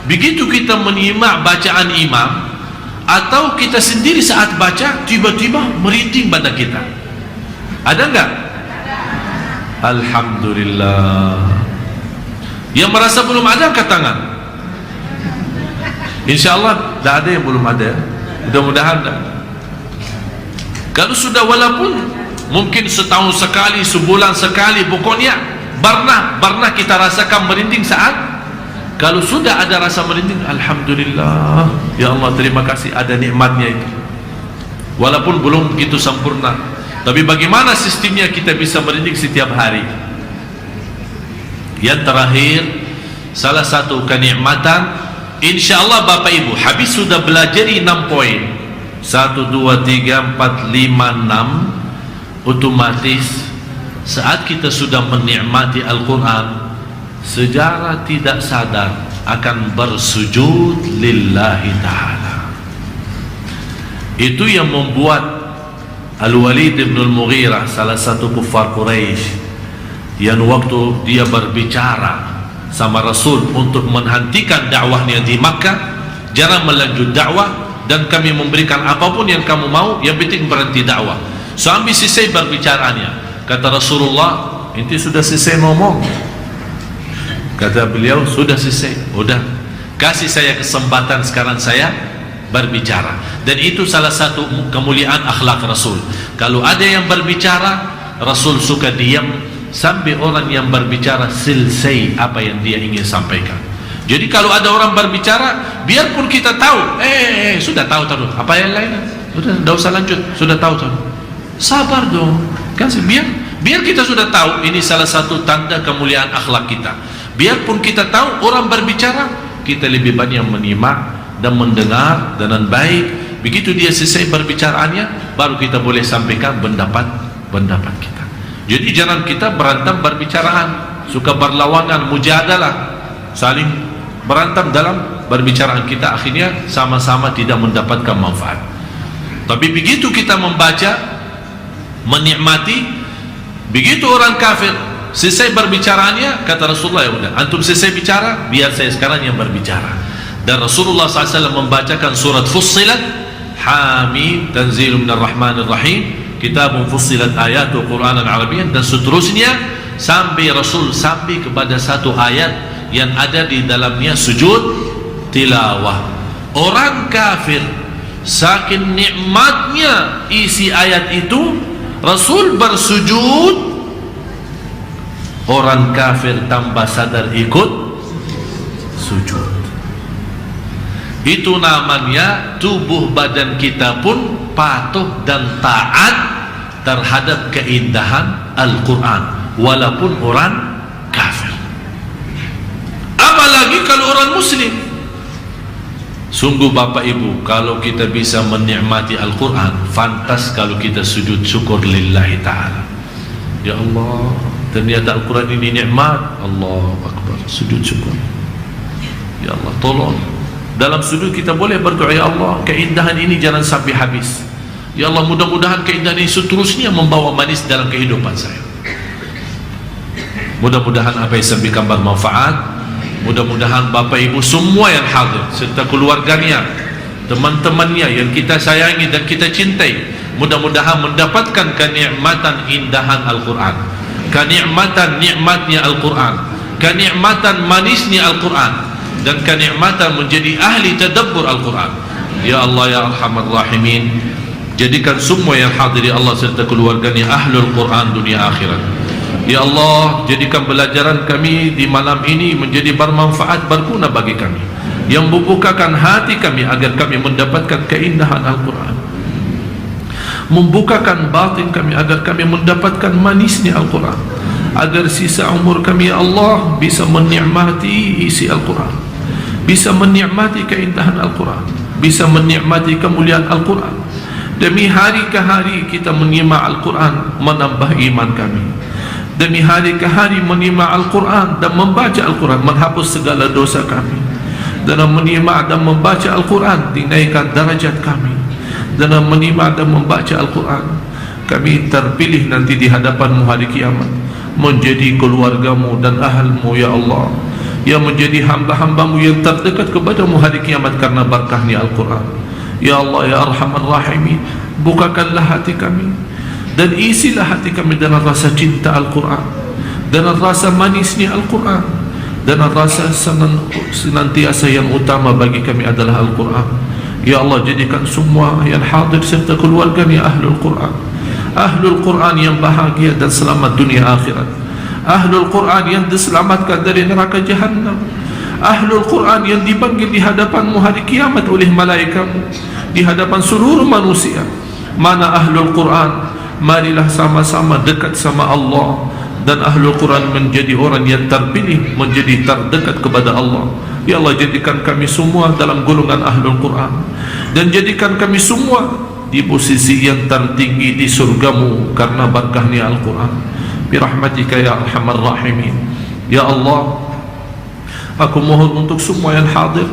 begitu kita menyimak bacaan imam atau kita sendiri saat baca tiba-tiba merinding badan kita. Ada enggak? Alhamdulillah. Yang merasa belum ada angkat tangan. InsyaAllah tidak ada yang belum ada. Mudah-mudahan tak. Kalau sudah, walaupun mungkin setahun sekali, sebulan sekali, pokoknya pernah kita rasakan merinding saat. Kalau sudah ada rasa merinding, alhamdulillah, ya Allah terima kasih ada nikmatnya itu. Walaupun belum begitu sempurna, tapi bagaimana sistemnya kita bisa merinding setiap hari. Yang terakhir, salah satu kenikmatan, insyaallah Bapak Ibu habis sudah belajar 6 poin, 1, 2, 3, 4, 5, 6. Otomatis saat kita sudah menikmati Al-Quran, secara tidak sadar akan bersujud lillahi ta'ala. Itu yang membuat Al-Walid bin Al-Mughirah, salah satu kufar Quraisy, yang waktu dia berbicara sama Rasul untuk menghentikan dakwahnya di Makkah, jangan melanjut dakwah dan kami memberikan apapun yang kamu mau, yang penting berhenti dakwah. Sampai selesai berbicaranya, kata Rasulullah, inti sudah selesai ngomong? Kata beliau, sudah selesai. Udah, kasih saya kesempatan sekarang saya berbicara. Dan itu salah satu kemuliaan akhlak Rasul. Kalau ada yang berbicara, Rasul suka diam sampai orang yang berbicara selesai apa yang dia ingin sampaikan. Jadi kalau ada orang berbicara, biarpun kita tahu, sudah tahu terus, apa yang lain? Sudah, tidak usah lanjut, sudah tahu terus. Sabar dong, kasih biar kita sudah tahu. Ini salah satu tanda kemuliaan akhlak kita. Biarpun kita tahu orang berbicara, kita lebih banyak menyimak dan mendengar dengan baik. Begitu dia selesai berbicaraannya, baru kita boleh sampaikan pendapat kita. Jadi jangan kita berantem berbicaraan, suka berlawanan, mujadalah, saling berantem dalam berbicaraan kita, akhirnya sama-sama tidak mendapatkan manfaat. Tapi begitu kita membaca, menikmati, begitu orang kafir selesai berbicaraannya, kata Rasulullah, ya udah, antum selesai bicara, biar saya sekarang yang berbicara. Dan Rasulullah SAW membacakan surat Fussilat, Hamim, Tanzilun minar Rahmanir Rahim, Kitabun Fussilat ayatu Qur'anan Arabiyyan, dan seterusnya sampai Rasul sampai kepada satu ayat yang ada di dalamnya sujud tilawah. Orang kafir saking nikmatnya isi ayat itu, Rasul bersujud, orang kafir tambah sadar ikut sujud. Itu namanya tubuh badan kita pun patuh dan taat terhadap keindahan Al-Quran, walaupun orang kafir. Apalagi kalau orang muslim. Sungguh Bapak Ibu, kalau kita bisa menikmati Al-Quran, fantas kalau kita sujud syukur lillahi ta'ala. Ya Allah, ternyata Al-Quran ini nikmat. Allahu Akbar, sujud syukur. Ya Allah, tolong dalam sujud kita boleh berdoa, ya Allah, keindahan ini jangan sampai habis. Ya Allah, mudah-mudahan keindahan ini seterusnya membawa manis dalam kehidupan saya. Mudah-mudahan apa yang saya sampaikan bermanfaat. Mudah-mudahan Bapak Ibu semua yang hadir serta keluarganya, teman-temannya yang kita sayangi dan kita cintai, mudah-mudahan mendapatkan kenikmatan indahan Al-Quran, kenikmatan nikmatnya Al-Quran, kenikmatan manisnya Al-Quran, dan kenikmatan menjadi ahli tadabbur Al-Quran. Ya Allah ya Arhamar Rahimin, jadikan semua yang hadir ya Allah serta keluarganya ahlul Quran dunia akhirat. Ya Allah, jadikan pelajaran kami di malam ini menjadi bermanfaat, berguna bagi kami, yang membukakan hati kami agar kami mendapatkan keindahan Al-Quran, membukakan batin kami agar kami mendapatkan manisnya Al-Quran, agar sisa umur kami ya Allah bisa menikmati isi Al-Quran, bisa menikmati keindahan Al-Quran, bisa menikmati kemuliaan Al-Quran. Demi hari ke hari kita menyimak Al-Quran, menambah iman kami. Demi hari ke hari menyimak Al-Quran dan membaca Al-Quran, menghapus segala dosa kami. Dalam menyimak dan membaca Al-Quran, dinaikkan darajat kami. Dalam menyimak dan membaca Al-Quran, kami terpilih nanti di hadapan-Mu hari kiamat, menjadi keluarga-Mu dan ahalmu ya Allah, yang menjadi hamba-hamba-Mu yang terdekat kepada-Mu hari kiamat karena berkahnya Al-Quran. Ya Allah ya Arhamar Rahimin, bukakanlah hati kami dan isilah hati kami dengan rasa cinta Al-Quran, dengan rasa manisnya Al-Quran, dengan rasa senantiasa yang utama bagi kami adalah Al-Quran. Ya Allah, jadikan semua yang hadir serta keluarganya ahlul Quran, ahlul Quran yang bahagia dan selamat dunia akhirat, ahlul Quran yang diselamatkan dari neraka Jahannam, ahlul Quran yang dipanggil di hadapan-Mu hari kiamat oleh malaikat-Mu, di hadapan seluruh manusia. Mana ahlul Quran? Marilah sama-sama dekat sama Allah, dan ahlul Quran menjadi orang yang terpilih, menjadi terdekat kepada Allah. Ya Allah, jadikan kami semua dalam golongan ahlul Quran, dan jadikan kami semua di posisi yang tertinggi di surga-Mu karena berkahnya Al-Quran. Birahmatika ya Arhamar Rahimin. Ya Allah, aku mohon untuk semua yang hadir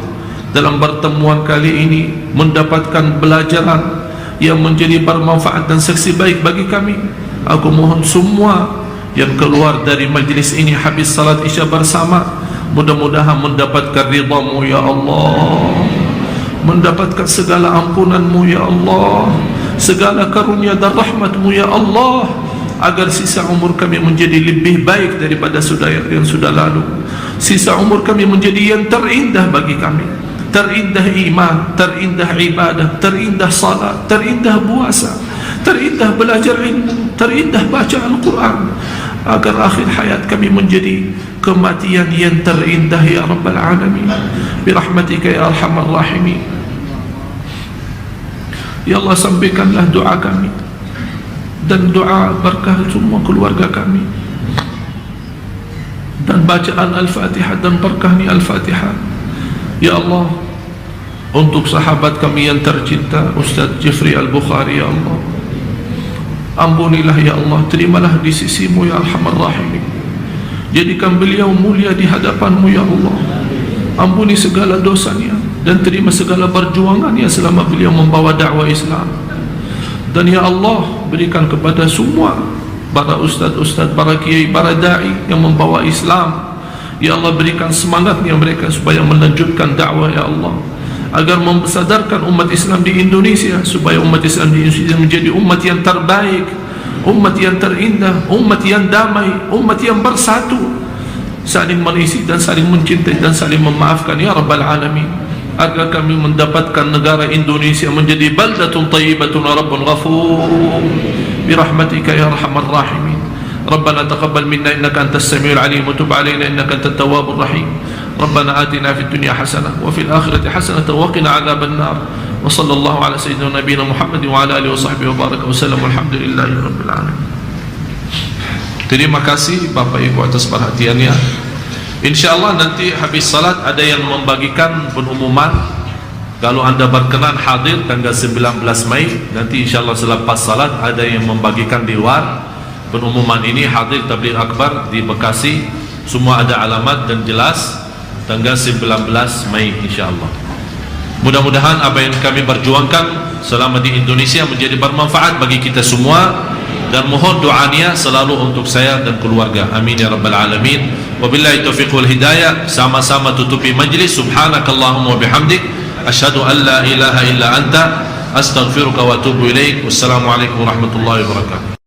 dalam pertemuan kali ini mendapatkan pelajaran yang menjadi bermanfaat dan saksi baik bagi kami. Aku mohon semua yang keluar dari majlis ini habis salat isya bersama, mudah-mudahan mendapatkan ridha-Mu ya Allah, mendapatkan segala ampunan-Mu ya Allah, segala karunia dan rahmat-Mu ya Allah, agar sisa umur kami menjadi lebih baik daripada yang sudah lalu. Sisa umur kami menjadi yang terindah bagi kami, terindah iman, terindah ibadah, terindah salat, terindah puasa, terindah belajar ilmu, terindah baca Al-Quran, agar akhir hayat kami menjadi kematian yang terindah ya Rabbal Alamin. Birahmatika ya Arhamar Rahimin. Ya Allah, sampaikanlah doa kami dan doa berkah semua keluarga kami, dan bacaan Al-Fatihah dan berkahnya Al-Fatihah Ya Allah, untuk sahabat kami yang tercinta Ustaz Jeffrey Al-Bukhari, ya Allah, ampunilah ya Allah, terimalah di sisimu ya Arhamar Rahimin, jadikan beliau mulia di hadapanmu ya Allah, ampuni segala dosanya dan terima segala perjuangannya selama beliau membawa dakwah Islam. Dan ya Allah, berikan kepada semua para ustaz-ustaz, para kiai, para da'i yang membawa Islam, ya Allah, berikan semangatnya mereka supaya melanjutkan dakwah ya Allah, agar memsadarkan umat Islam di Indonesia, supaya umat Islam di Indonesia menjadi umat yang terbaik, umat yang terindah, umat yang damai, umat yang bersatu, saling mengisi dan saling mencintai dan saling memaafkan ya Rabbal Alamin, agar kami mendapatkan negara Indonesia menjadi baldatun tayyibatun rabbun ghafur birahmatika ya arhamar rahimin. Rabbana taqabbal minna innaka antas samiul alim wa tub alaina innaka antat tawwabur rahim. Rabbana atina fid dunya hasanah wa fil akhirati hasanah wa qina adzaban nar. Wa sallallahu ala sayyidina nabiyina Muhammad wa ala alihi wa sahbihi wa baraka wa sallam. Alhamdulillahi rabbil alamin. Terima kasih Bapak Ibu atas perhatiannya. InsyaAllah nanti habis salat ada yang membagikan pengumuman. Kalau anda berkenan hadir tanggal 19 Mei, nanti insyaAllah selepas salat ada yang membagikan di luar pengumuman ini, hadir tabligh akbar di Bekasi. Semua ada alamat dan jelas, tanggal 19 Mei insyaAllah. Mudah-mudahan apa yang kami perjuangkan selama di Indonesia menjadi bermanfaat bagi kita semua, dan mohon doanya selalu untuk saya dan keluarga. Amin ya rabbal alamin. Wabillahi taufiq wal hidayah. Sama-sama tutupi majlis. Subhanakallahumma wa bihamdik, asyhadu an la ilaha illa anta, astaghfiruka wa atubu ilaik. Wassalamualaikum warahmatullahi wabarakatuh.